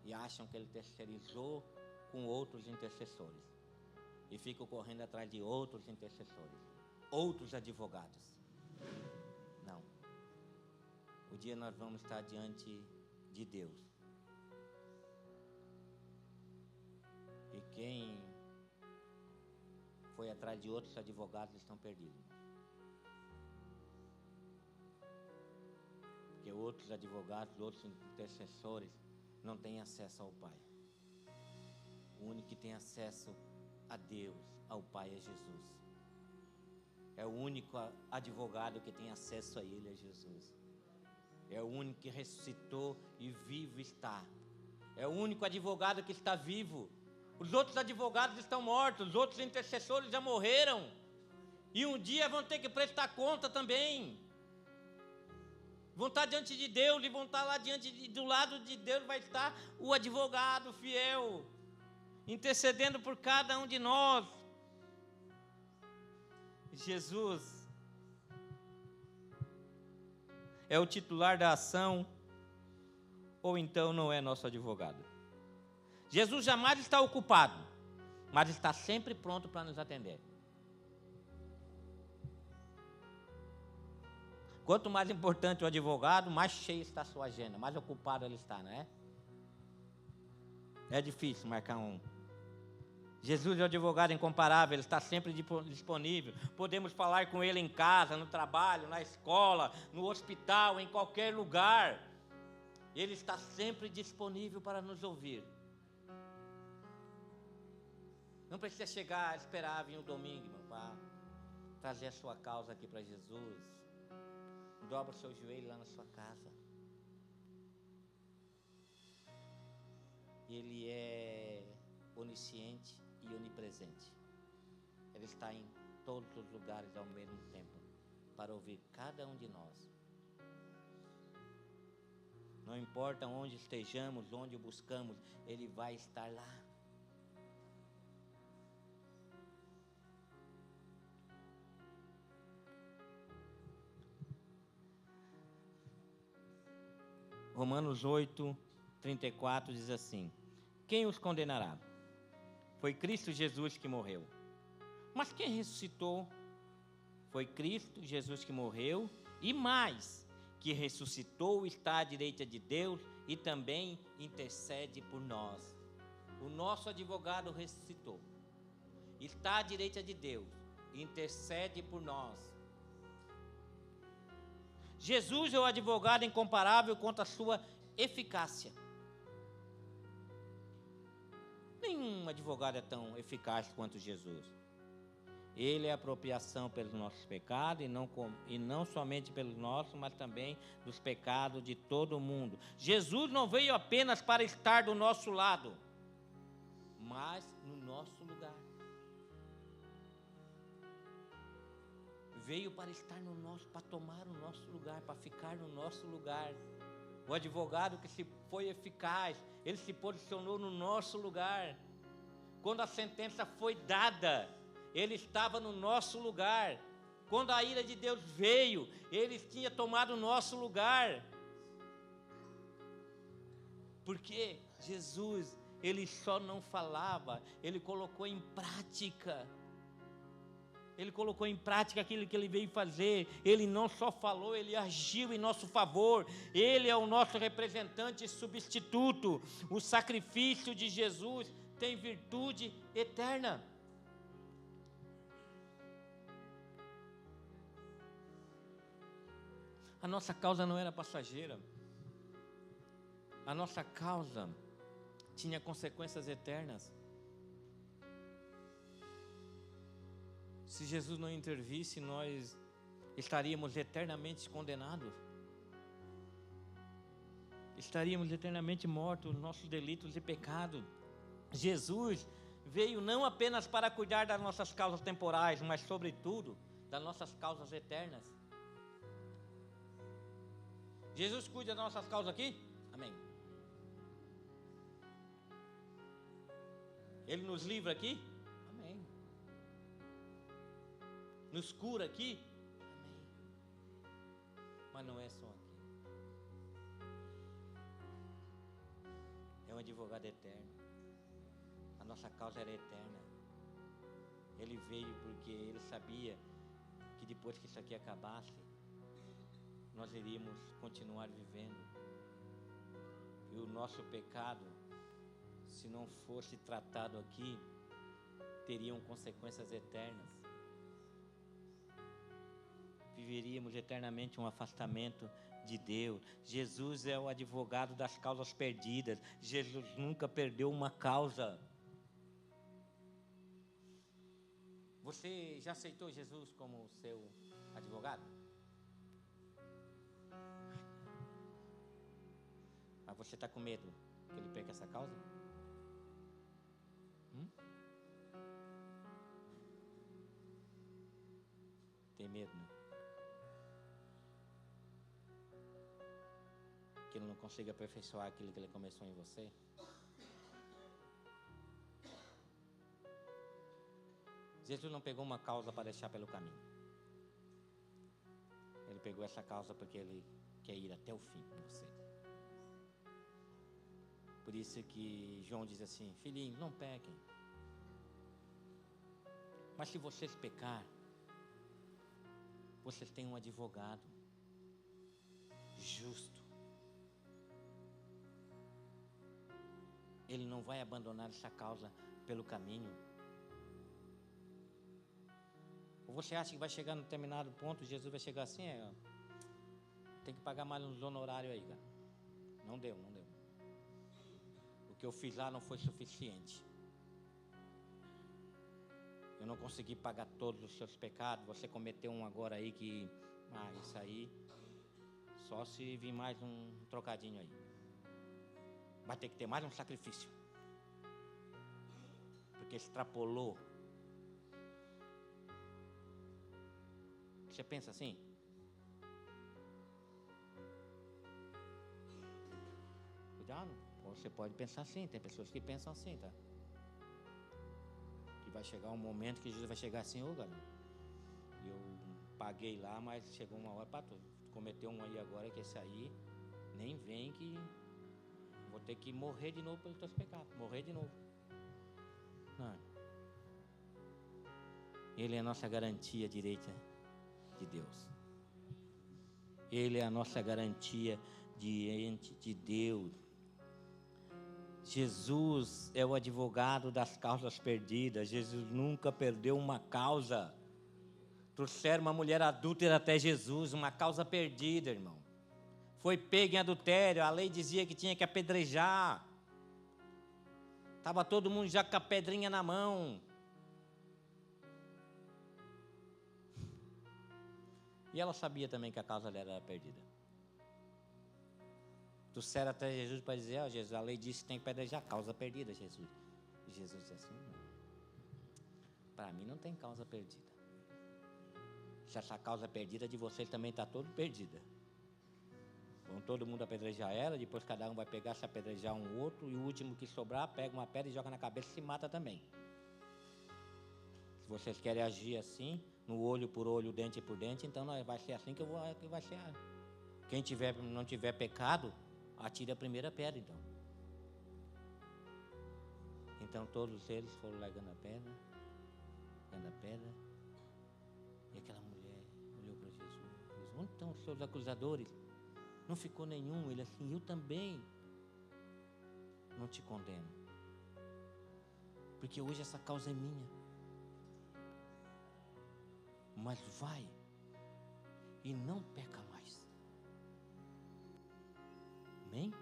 E acham que ele terceirizou com outros intercessores. E ficam correndo atrás de outros intercessores. Outros advogados. Não. O dia nós vamos estar diante de Deus. E quem foi atrás de outros advogados estão perdidos. Porque outros advogados, outros intercessores não têm acesso ao Pai. O único que tem acesso a Deus, ao Pai, é Jesus. É o único advogado que tem acesso a Ele, é Jesus. É o único que ressuscitou e vivo está. É o único advogado que está vivo. Os outros advogados estão mortos, os outros intercessores já morreram. E um dia vão ter que prestar conta também. Vão estar diante de Deus e vão estar lá do lado de Deus vai estar o advogado fiel, intercedendo por cada um de nós. Jesus é o titular da ação, ou então não é nosso advogado. Jesus jamais está ocupado, mas está sempre pronto para nos atender. Quanto mais importante o advogado, mais cheio está a sua agenda, mais ocupado ele está, não é? É difícil marcar um. Jesus é o advogado incomparável, ele está sempre disponível. Podemos falar com ele em casa, no trabalho, na escola, no hospital, em qualquer lugar. Ele está sempre disponível para nos ouvir. Não precisa chegar, esperar vir o domingo, irmão, para trazer a sua causa aqui para Jesus. Dobra o seu joelho lá na sua casa. Ele é onisciente e onipresente. Ele está em todos os lugares ao mesmo tempo, para ouvir cada um de nós. Não importa onde estejamos, onde o buscamos, Ele vai estar lá. Romanos 8, 34 diz assim: quem os condenará? Foi Cristo Jesus que morreu. Mas quem ressuscitou? Foi Cristo Jesus que morreu, e mais, que ressuscitou, está à direita de Deus e também intercede por nós. O nosso advogado ressuscitou, está à direita de Deus, intercede por nós. Jesus é o advogado incomparável quanto à sua eficácia. Nenhum advogado é tão eficaz quanto Jesus. Ele é a apropriação pelos nossos pecados, e não somente pelos nossos, mas também dos pecados de todo mundo. Jesus não veio apenas para estar do nosso lado, mas no nosso lugar. Veio para estar no nosso, para tomar o nosso lugar, para ficar no nosso lugar. O advogado que se foi eficaz, ele se posicionou no nosso lugar. Quando a sentença foi dada, ele estava no nosso lugar. Quando a ira de Deus veio, ele tinha tomado o nosso lugar. Porque Jesus, ele só não falava, ele colocou em prática. Ele colocou em prática aquilo que ele veio fazer. Ele não só falou, ele agiu em nosso favor. Ele é o nosso representante substituto. O sacrifício de Jesus tem virtude eterna. A nossa causa não era passageira. A nossa causa tinha consequências eternas. Se Jesus não intervisse, nós estaríamos eternamente condenados. Estaríamos eternamente mortos, nossos delitos e pecados. Jesus veio não apenas para cuidar das nossas causas temporais, mas sobretudo das nossas causas eternas. Jesus cuida das nossas causas aqui? Amém. Ele nos livra aqui? Amém. Nos cura aqui? Amém. Mas não é só aqui. É um advogado eterno. A nossa causa era eterna. Ele veio porque ele sabia que depois que isso aqui acabasse, nós iríamos continuar vivendo. E o nosso pecado, se não fosse tratado aqui, teriam consequências eternas. Viveríamos eternamente um afastamento de Deus. Jesus é o advogado das causas perdidas. Jesus nunca perdeu uma causa. Você já aceitou Jesus como seu advogado? Mas você está com medo que ele perca essa causa? Tem medo, né? Que ele não consiga aperfeiçoar aquilo que ele começou em você? Jesus não pegou uma causa para deixar pelo caminho. Ele pegou essa causa porque ele quer ir até o fim com você. Por isso que João diz assim: filhinhos, não pequem. Mas se vocês pecar, vocês têm um advogado justo. Ele não vai abandonar essa causa pelo caminho. Ou você acha que vai chegar num determinado ponto, Jesus vai chegar assim, tem que pagar mais uns honorários aí, cara. Não deu. O que eu fiz lá não foi suficiente. Eu não consegui pagar todos os seus pecados. Você cometeu um agora aí que, isso aí, só se vir mais um trocadinho aí. Vai ter que ter mais um sacrifício. Porque extrapolou. Você pensa assim? Cuidado, você pode pensar assim. Tem pessoas que pensam assim, tá? Que vai chegar um momento que Jesus vai chegar assim: ô galera, eu paguei lá, mas chegou uma hora para tudo. Cometeu um aí agora, que esse aí Nem vem que vou ter que morrer de novo pelos teus pecados. Morrer de novo. Não. Ele é a nossa garantia direita de Deus. Ele é a nossa garantia diante de Deus. Jesus é o advogado das causas perdidas. Jesus nunca perdeu uma causa. Trouxeram uma mulher adúltera até Jesus, uma causa perdida, irmão. Foi pego em adultério, a lei dizia que tinha que apedrejar. Estava todo mundo já com a pedrinha na mão. E ela sabia também que a causa dela era perdida. Trouxeram até Jesus para dizer, Jesus, a lei disse que tem que apedrejar, causa perdida, Jesus. E Jesus disse assim, para mim não tem causa perdida. Se essa causa é perdida, de vocês também está toda perdida. Vão todo mundo apedrejar ela, depois cada um vai pegar, se apedrejar um outro, e o último que sobrar, pega uma pedra e joga na cabeça e se mata também. Se vocês querem agir assim, no olho por olho, dente por dente, então vai ser assim que vai ser. Quem não tiver pecado, atire a primeira pedra, então. Então todos eles foram largando a pedra, e aquela mulher olhou para Jesus, disse, onde estão os seus acusadores? Não ficou nenhum. Ele assim, eu também não te condeno, porque hoje essa causa é minha. Mas vai e não peca mais. Amém?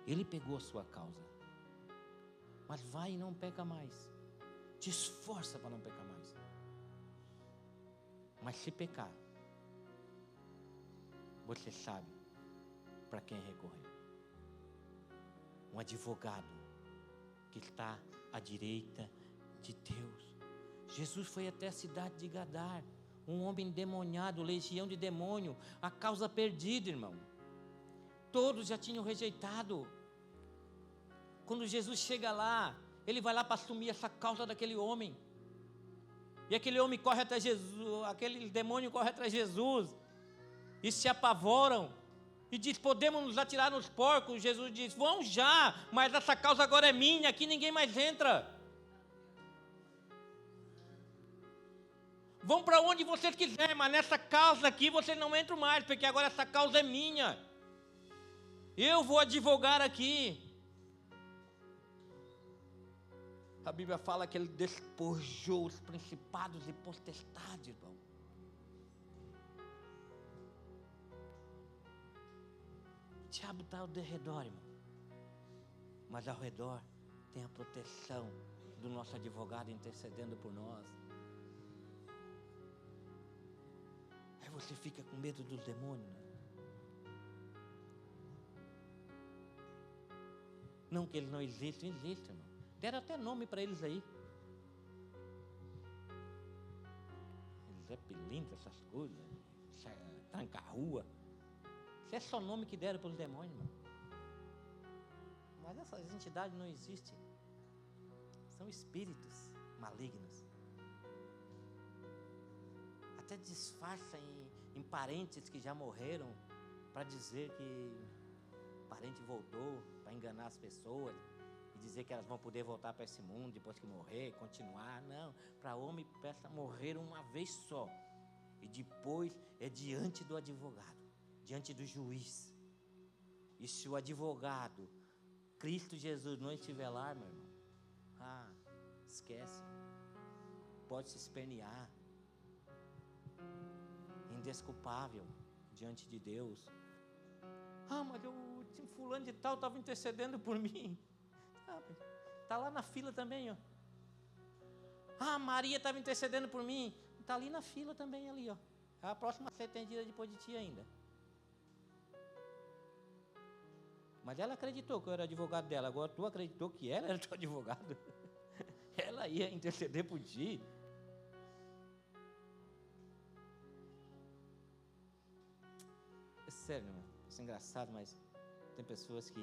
Ele pegou a sua causa, mas vai e não peca mais. Te esforça para não pecar mais. Mas se pecar, você sabe para quem recorrer. Um advogado que está à direita de Deus. Jesus foi até a cidade de Gadar, um homem endemoniado, legião de demônio, a causa perdida, irmão. Todos já tinham rejeitado. Quando Jesus chega lá, ele vai lá para assumir essa causa daquele homem. E aquele homem corre até Jesus, aquele demônio corre atrás de Jesus, e se apavoram, e diz, podemos nos atirar nos porcos? Jesus diz, vão já, mas essa causa agora é minha, aqui ninguém mais entra. Vão para onde vocês quiserem, mas nessa causa aqui vocês não entram mais, porque agora essa causa é minha. Eu vou advogar aqui. A Bíblia fala que ele despojou os principados e potestades, irmão. O diabo está ao redor, irmão. Mas ao redor tem a proteção do nosso advogado intercedendo por nós. Aí você fica com medo dos demônios, né? Não que eles não existem, existem, irmão. Deram até nome para eles aí. Zé Pilintra, essas coisas, tranca-rua. Isso é só nome que deram para os demônios, irmão. Mas essas entidades não existem. São espíritos malignos. Até disfarçam em parentes que já morreram para dizer que o parente voltou, para enganar as pessoas e dizer que elas vão poder voltar para esse mundo depois que morrer, continuar. Não, para homem peça morrer uma vez só e depois é diante do advogado, diante do juiz. E se o advogado, Cristo Jesus, não estiver lá, meu irmão, esquece, pode se espernear, indesculpável diante de Deus. Mas o fulano de tal estava intercedendo por mim. Está lá na fila também, ó. Maria estava intercedendo por mim. Está ali na fila também, ali, ó. A próxima a ser atendida depois de ti ainda. Mas ela acreditou que eu era advogado dela. Agora tu acreditou que ela era teu advogado. Ela ia interceder por ti. É sério, irmão. Isso é engraçado, mas tem pessoas que...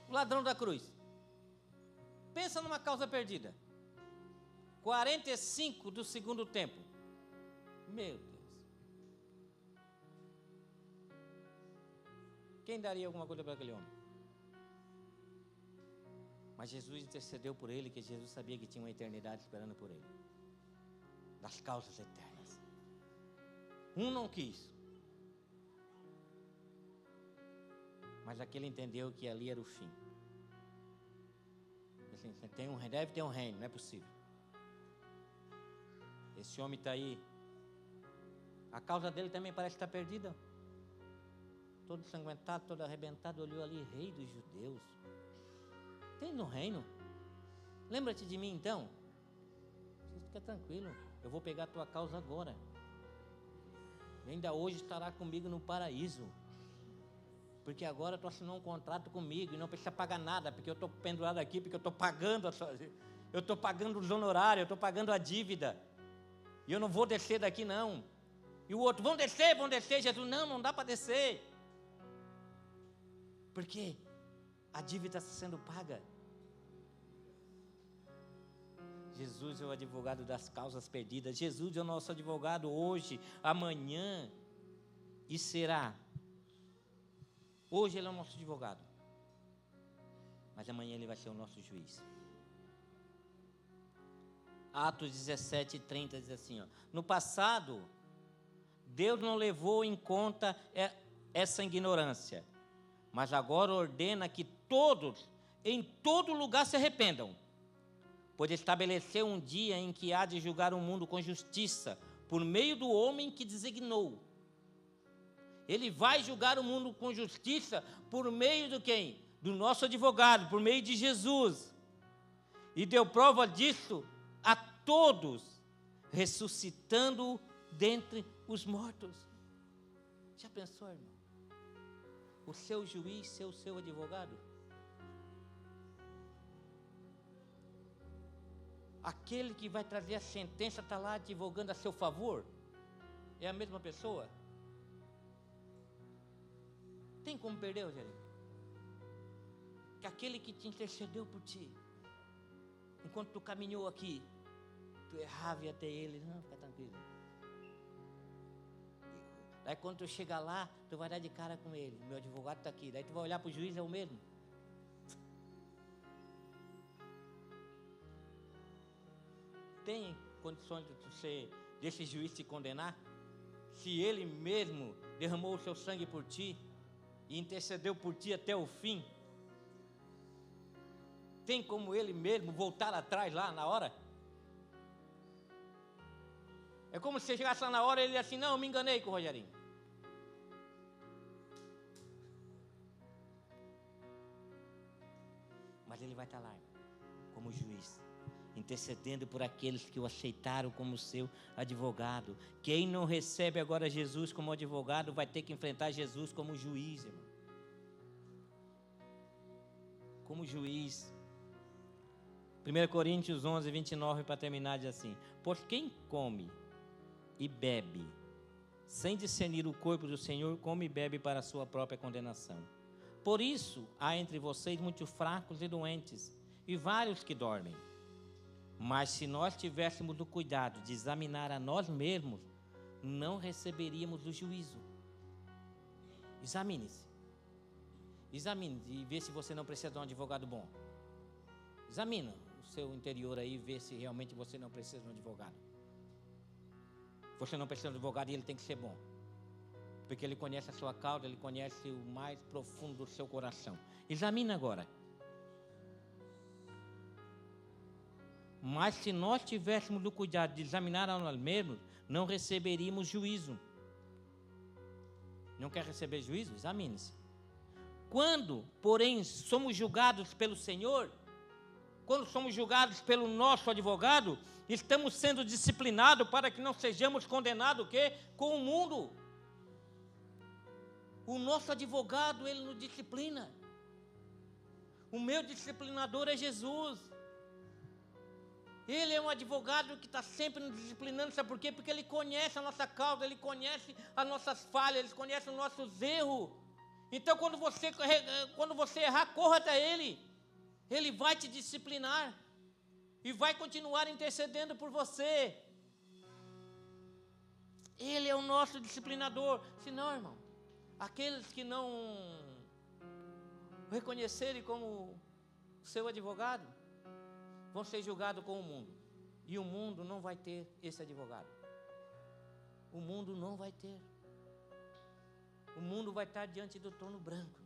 O ladrão da cruz. Pensa numa causa perdida. 45 do segundo tempo. Meu Deus. Quem daria alguma coisa para aquele homem? Mas Jesus intercedeu por ele, que Jesus sabia que tinha uma eternidade esperando por ele. Das causas eternas. Um não quis. Mas aquele entendeu que ali era o fim. Assim, deve ter um reino, não é possível. Esse homem está aí. A causa dele também parece estar perdida. Todo ensanguentado, todo arrebentado, olhou ali, rei dos judeus. Tem no reino. Lembra-te de mim então. Fica tranquilo, eu vou pegar a tua causa agora. E ainda hoje estará comigo no paraíso. Porque agora tu assinou um contrato comigo e não precisa pagar nada, porque eu estou pendurado aqui, porque eu estou pagando os honorários, eu estou pagando a dívida. E eu não vou descer daqui não. E o outro, vão descer. Jesus, não dá para descer. Porque a dívida está sendo paga. Jesus é o advogado das causas perdidas. Jesus é o nosso advogado hoje, amanhã e será. Hoje ele é o nosso advogado, mas amanhã ele vai ser o nosso juiz. Atos 17:30 diz assim, ó, no passado, Deus não levou em conta essa ignorância, mas agora ordena que todos, em todo lugar, se arrependam, pois estabeleceu um dia em que há de julgar o mundo com justiça, por meio do homem que designou. Ele vai julgar o mundo com justiça por meio de quem? Do nosso advogado, por meio de Jesus. E deu prova disso a todos, ressuscitando dentre os mortos. Já pensou, irmão? O seu juiz ser o seu advogado? Aquele que vai trazer a sentença está lá advogando a seu favor? É a mesma pessoa? Tem como perder, Rogério? Que aquele que te intercedeu por ti, enquanto tu caminhou aqui, tu errava e até ele, não, fica tranquilo. Daí quando tu chegar lá, tu vai dar de cara com ele, meu advogado está aqui. Daí tu vai olhar para o juiz, é o mesmo. Tem condições desse juiz te condenar? Se ele mesmo derramou o seu sangue por ti e intercedeu por ti até o fim, tem como ele mesmo voltar atrás lá na hora? É como se você chegasse lá na hora e ele assim, não, eu me enganei com o Rogerinho. Mas ele vai estar lá, como juiz, intercedendo por aqueles que o aceitaram como seu advogado. Quem não recebe agora Jesus como advogado vai ter que enfrentar Jesus como juiz, irmão. Como juiz. 1 Coríntios 11:29 para terminar diz assim, pois quem come e bebe sem discernir o corpo do Senhor, come e bebe para a sua própria condenação. Por isso há entre vocês muitos fracos e doentes, e vários que dormem. Mas se nós tivéssemos o cuidado de examinar a nós mesmos, não receberíamos o juízo. Examine-se. Examine e vê se você não precisa de um advogado bom. Examina o seu interior aí e vê se realmente você não precisa de um advogado. Você não precisa de um advogado e ele tem que ser bom. Porque ele conhece a sua causa, ele conhece o mais profundo do seu coração. Examine agora. Mas se nós tivéssemos o cuidado de examinar a nós mesmos, não receberíamos juízo. Não quer receber juízo? Examine-se. Quando, porém, somos julgados pelo Senhor, quando somos julgados pelo nosso advogado, estamos sendo disciplinados para que não sejamos condenados o quê? Com o mundo. O nosso advogado, ele nos disciplina. O meu disciplinador é Jesus. Ele é um advogado que está sempre nos disciplinando, sabe por quê? Porque ele conhece a nossa causa, ele conhece as nossas falhas, ele conhece os nossos erros. Então quando você errar, corra até ele. Ele vai te disciplinar e vai continuar intercedendo por você. Ele é o nosso disciplinador. Se não, irmão, aqueles que não reconhecerem como seu advogado, vão ser julgados com o mundo. E o mundo não vai ter esse advogado. O mundo não vai ter. O mundo vai estar diante do trono branco,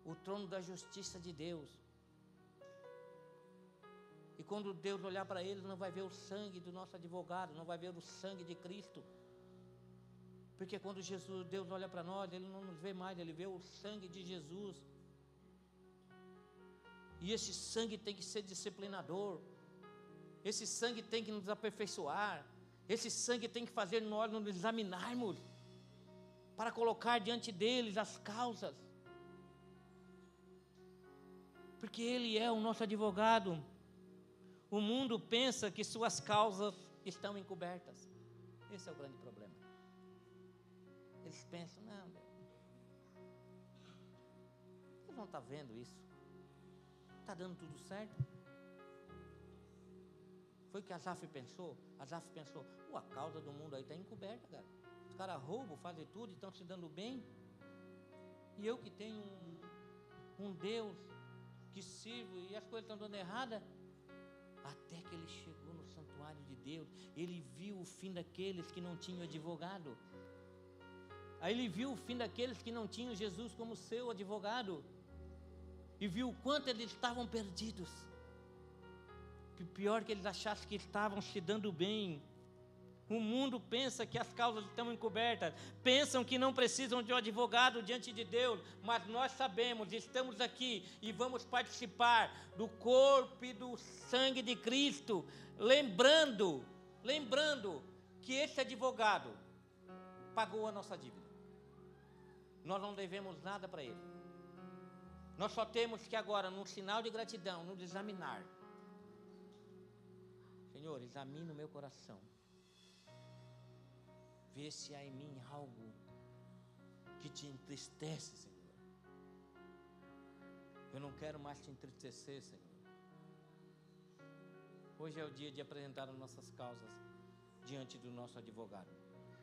o trono da justiça de Deus. E quando Deus olhar para ele, não vai ver o sangue do nosso advogado, não vai ver o sangue de Cristo. Porque quando Deus olha para nós, Ele não nos vê mais, Ele vê o sangue de Jesus. E esse sangue tem que ser disciplinador. Esse sangue tem que nos aperfeiçoar. Esse sangue tem que fazer nós nos examinarmos, para colocar diante deles as causas. Porque Ele é o nosso advogado. O mundo pensa que suas causas estão encobertas. Esse é o grande problema. Eles pensam, não, eles não estão vendo isso. Está dando tudo certo. Foi o que Asaf pensou. Asaf pensou, a causa do mundo aí está encoberta, cara. Os caras roubam, fazem tudo e estão se dando bem. E eu que tenho um Deus que sirvo e as coisas estão dando errada. Até que ele chegou no santuário de Deus, ele viu o fim daqueles que não tinham advogado. Aí ele viu o fim daqueles que não tinham Jesus como seu advogado. E viu o quanto eles estavam perdidos. Pior que eles achassem que estavam se dando bem. O mundo pensa que as causas estão encobertas, pensam que não precisam de um advogado diante de Deus, mas nós sabemos, estamos aqui e vamos participar do corpo e do sangue de Cristo, lembrando que esse advogado pagou a nossa dívida. Nós não devemos nada para ele. Nós só temos que agora, num sinal de gratidão, nos examinar. Senhor, examina o meu coração. Vê se há em mim algo que te entristece, Senhor. Eu não quero mais te entristecer, Senhor. Hoje é o dia de apresentar as nossas causas diante do nosso advogado.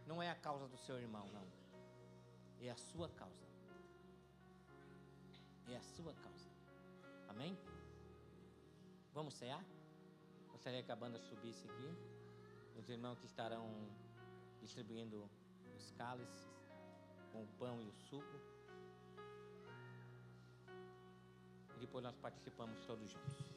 Não é a causa do seu irmão, não. É a sua causa. É a sua causa. Amém? Vamos cear? Gostaria que a banda subisse aqui. Os irmãos que estarão distribuindo os cálices com o pão e o suco. E depois nós participamos todos juntos.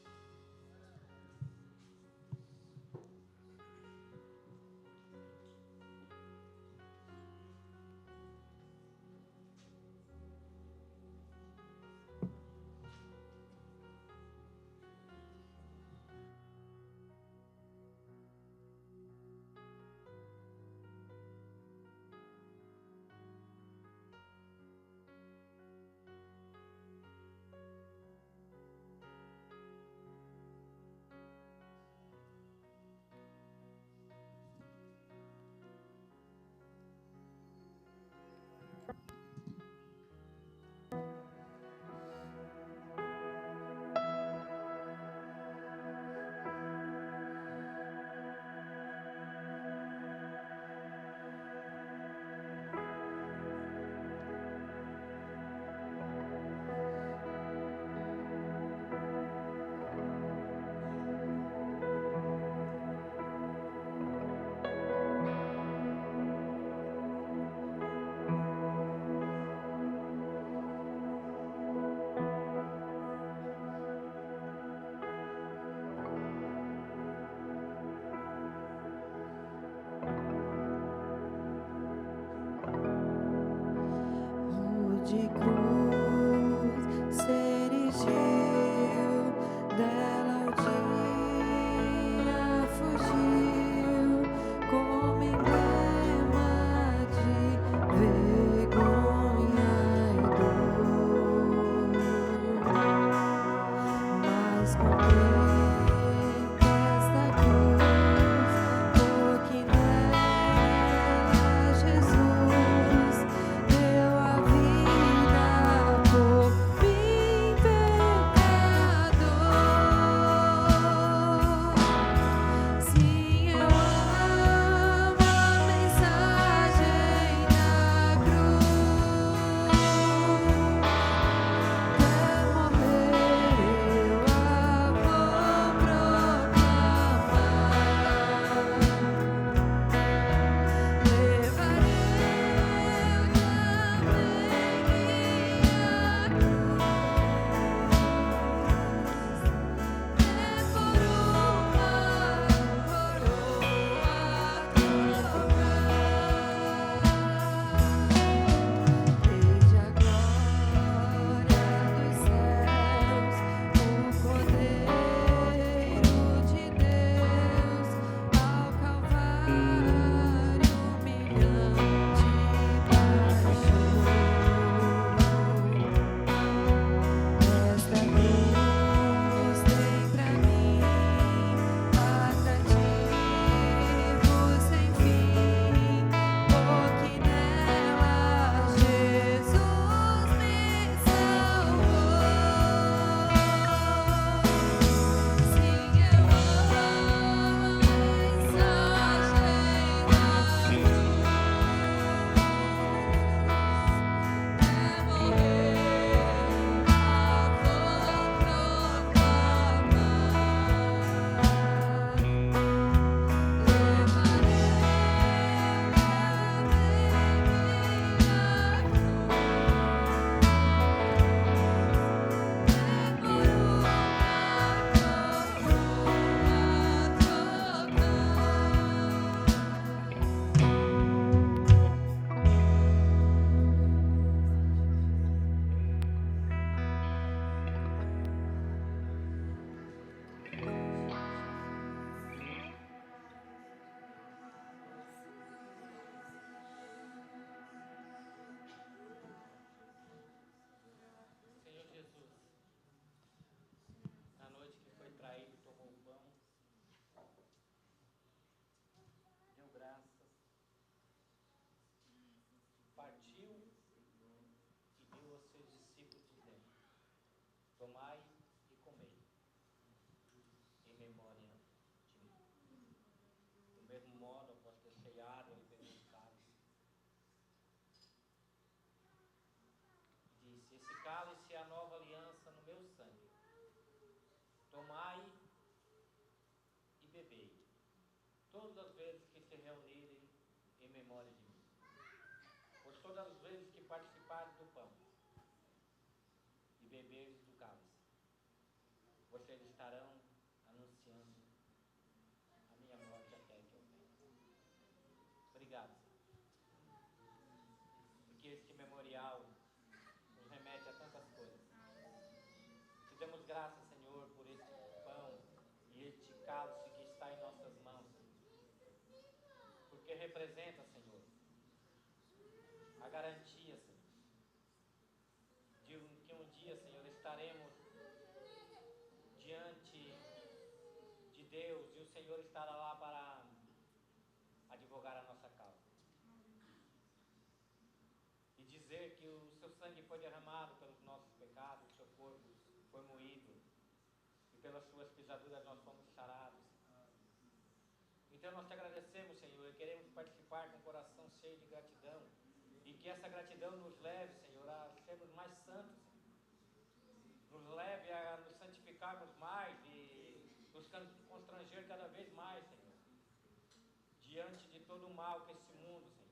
Esse cálice é a nova aliança no meu sangue. Tomai e bebei, todas as vezes que se reunirem em memória de mim. Por todas as vezes que participarem do pão e beberes do cálice, vocês estarão anunciando a minha morte até que eu venha. Obrigado, Senhor, porque este memorial nos remete a tantas coisas. Te damos graças, Senhor, por este pão e este cálice que está em nossas mãos, Senhor, porque representa, Senhor, a garantia, Senhor, de que um dia, Senhor, estaremos diante de Deus e o Senhor estará lá para advogar a nossa causa e dizer que o seu sangue foi derramado pelos nossos pecados, o seu corpo foi moído e pelas suas pisaduras nós fomos sarados. Então nós te agradecemos, Senhor, e queremos participar com o coração cheio de gratidão, e que essa gratidão nos leve, Senhor, a sermos mais santos, nos leve a nos santificarmos mais e nos constranger cada vez mais, Senhor, diante de todo o mal que esse mundo, Senhor,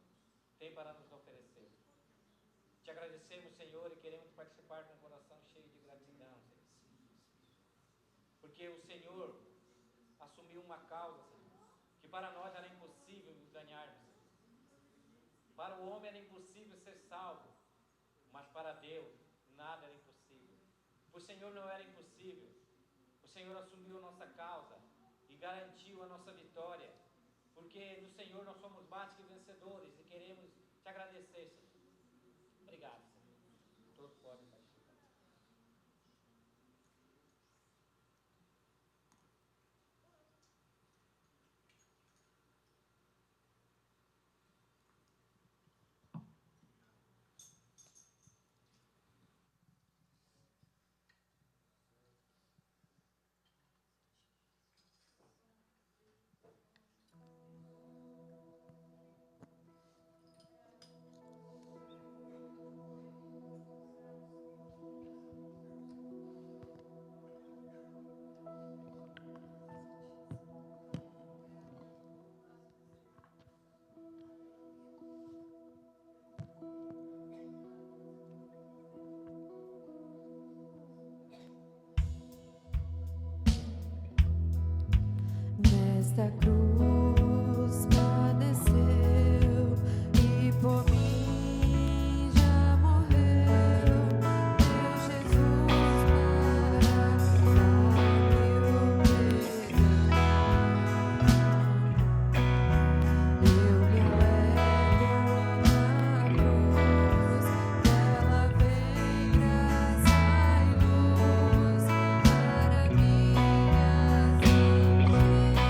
tem para nos oferecer. Te agradecemos, Senhor, e queremos participar com o coração cheio de gratidão, Senhor, porque o Senhor assumiu uma causa, Senhor, que para nós era impossível ganharmos, Senhor. Para o homem era impossível ser salvo, mas para Deus nada era impossível. Para o Senhor não era impossível. O Senhor assumiu a nossa causa e garantiu a nossa vitória, porque no Senhor nós somos mais que vencedores e queremos te agradecer, Senhor. Obrigado, Senhor. Todos podem participar. Nesta cruz padeceu e por mim já morreu, meu Jesus, para dar-me o perdão. Eu me alegro na cruz, dela vem graça e luz para minhas enfermidades.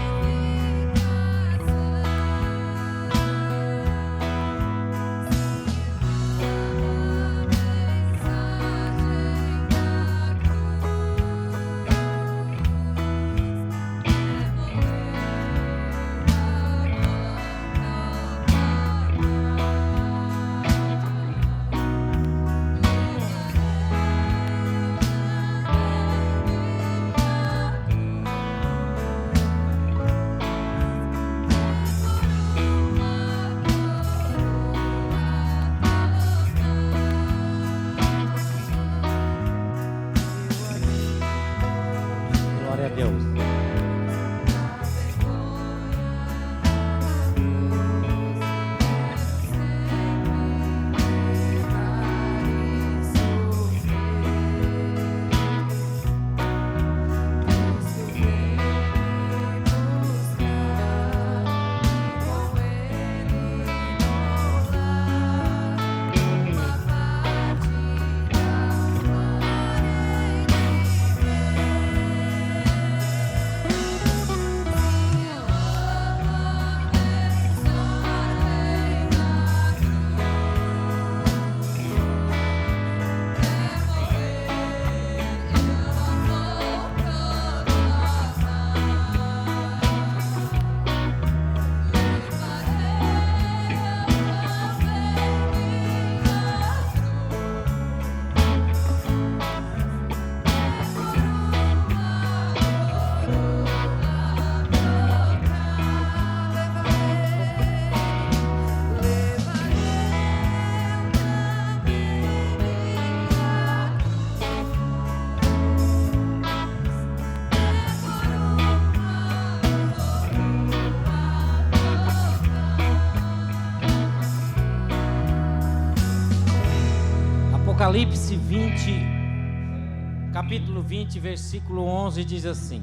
Apocalipse 20, capítulo 20, versículo 11 diz assim: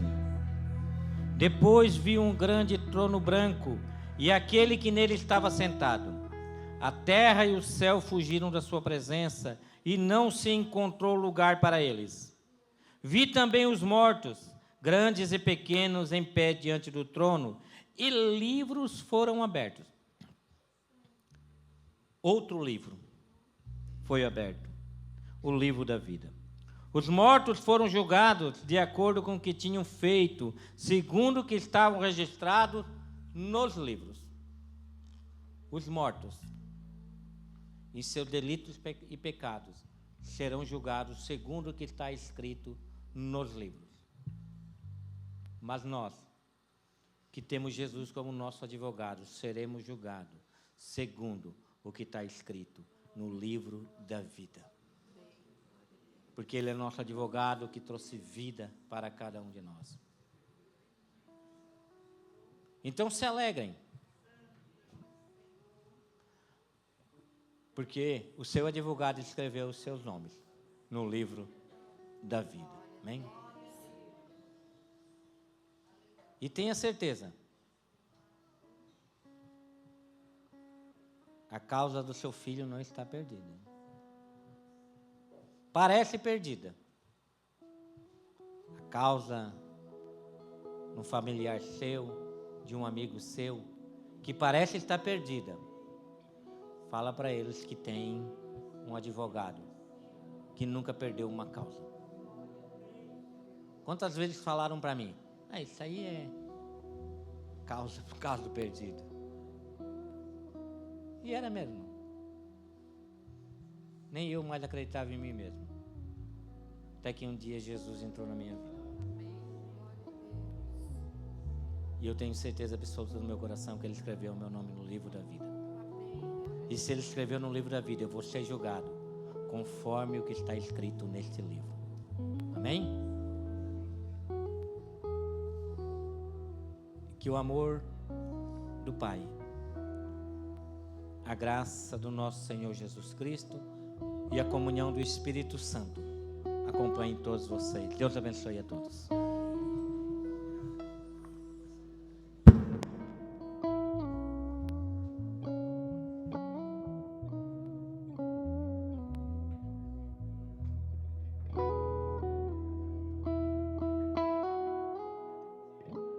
Depois vi um grande trono branco e aquele que nele estava sentado. A terra e o céu fugiram da sua presença e não se encontrou lugar para eles. Vi também os mortos, grandes e pequenos, em pé diante do trono, e livros foram abertos. Outro livro foi aberto, o livro da vida. Os mortos foram julgados de acordo com o que tinham feito, segundo o que estavam registrados nos livros. Os mortos, em seus delitos e pecados, serão julgados segundo o que está escrito nos livros. Mas nós, que temos Jesus como nosso advogado, seremos julgados segundo o que está escrito no livro da vida. Porque Ele é nosso advogado que trouxe vida para cada um de nós. Então se alegrem, porque o seu advogado escreveu os seus nomes no livro da vida. Amém? E tenha certeza, a causa do seu filho não está perdida. Parece perdida. A causa de um familiar seu, de um amigo seu, que parece estar perdida. Fala para eles que tem um advogado que nunca perdeu uma causa. Quantas vezes falaram para mim: isso aí é caso perdido. E era mesmo. Nem eu mais acreditava em mim mesmo. Até que um dia Jesus entrou na minha vida. E eu tenho certeza absoluta no meu coração que Ele escreveu o meu nome no livro da vida. E se Ele escreveu no livro da vida, eu vou ser julgado conforme o que está escrito neste livro. Amém? Que o amor do Pai, a graça do nosso Senhor Jesus Cristo e a comunhão do Espírito Santo acompanhem todos vocês. Deus abençoe a todos.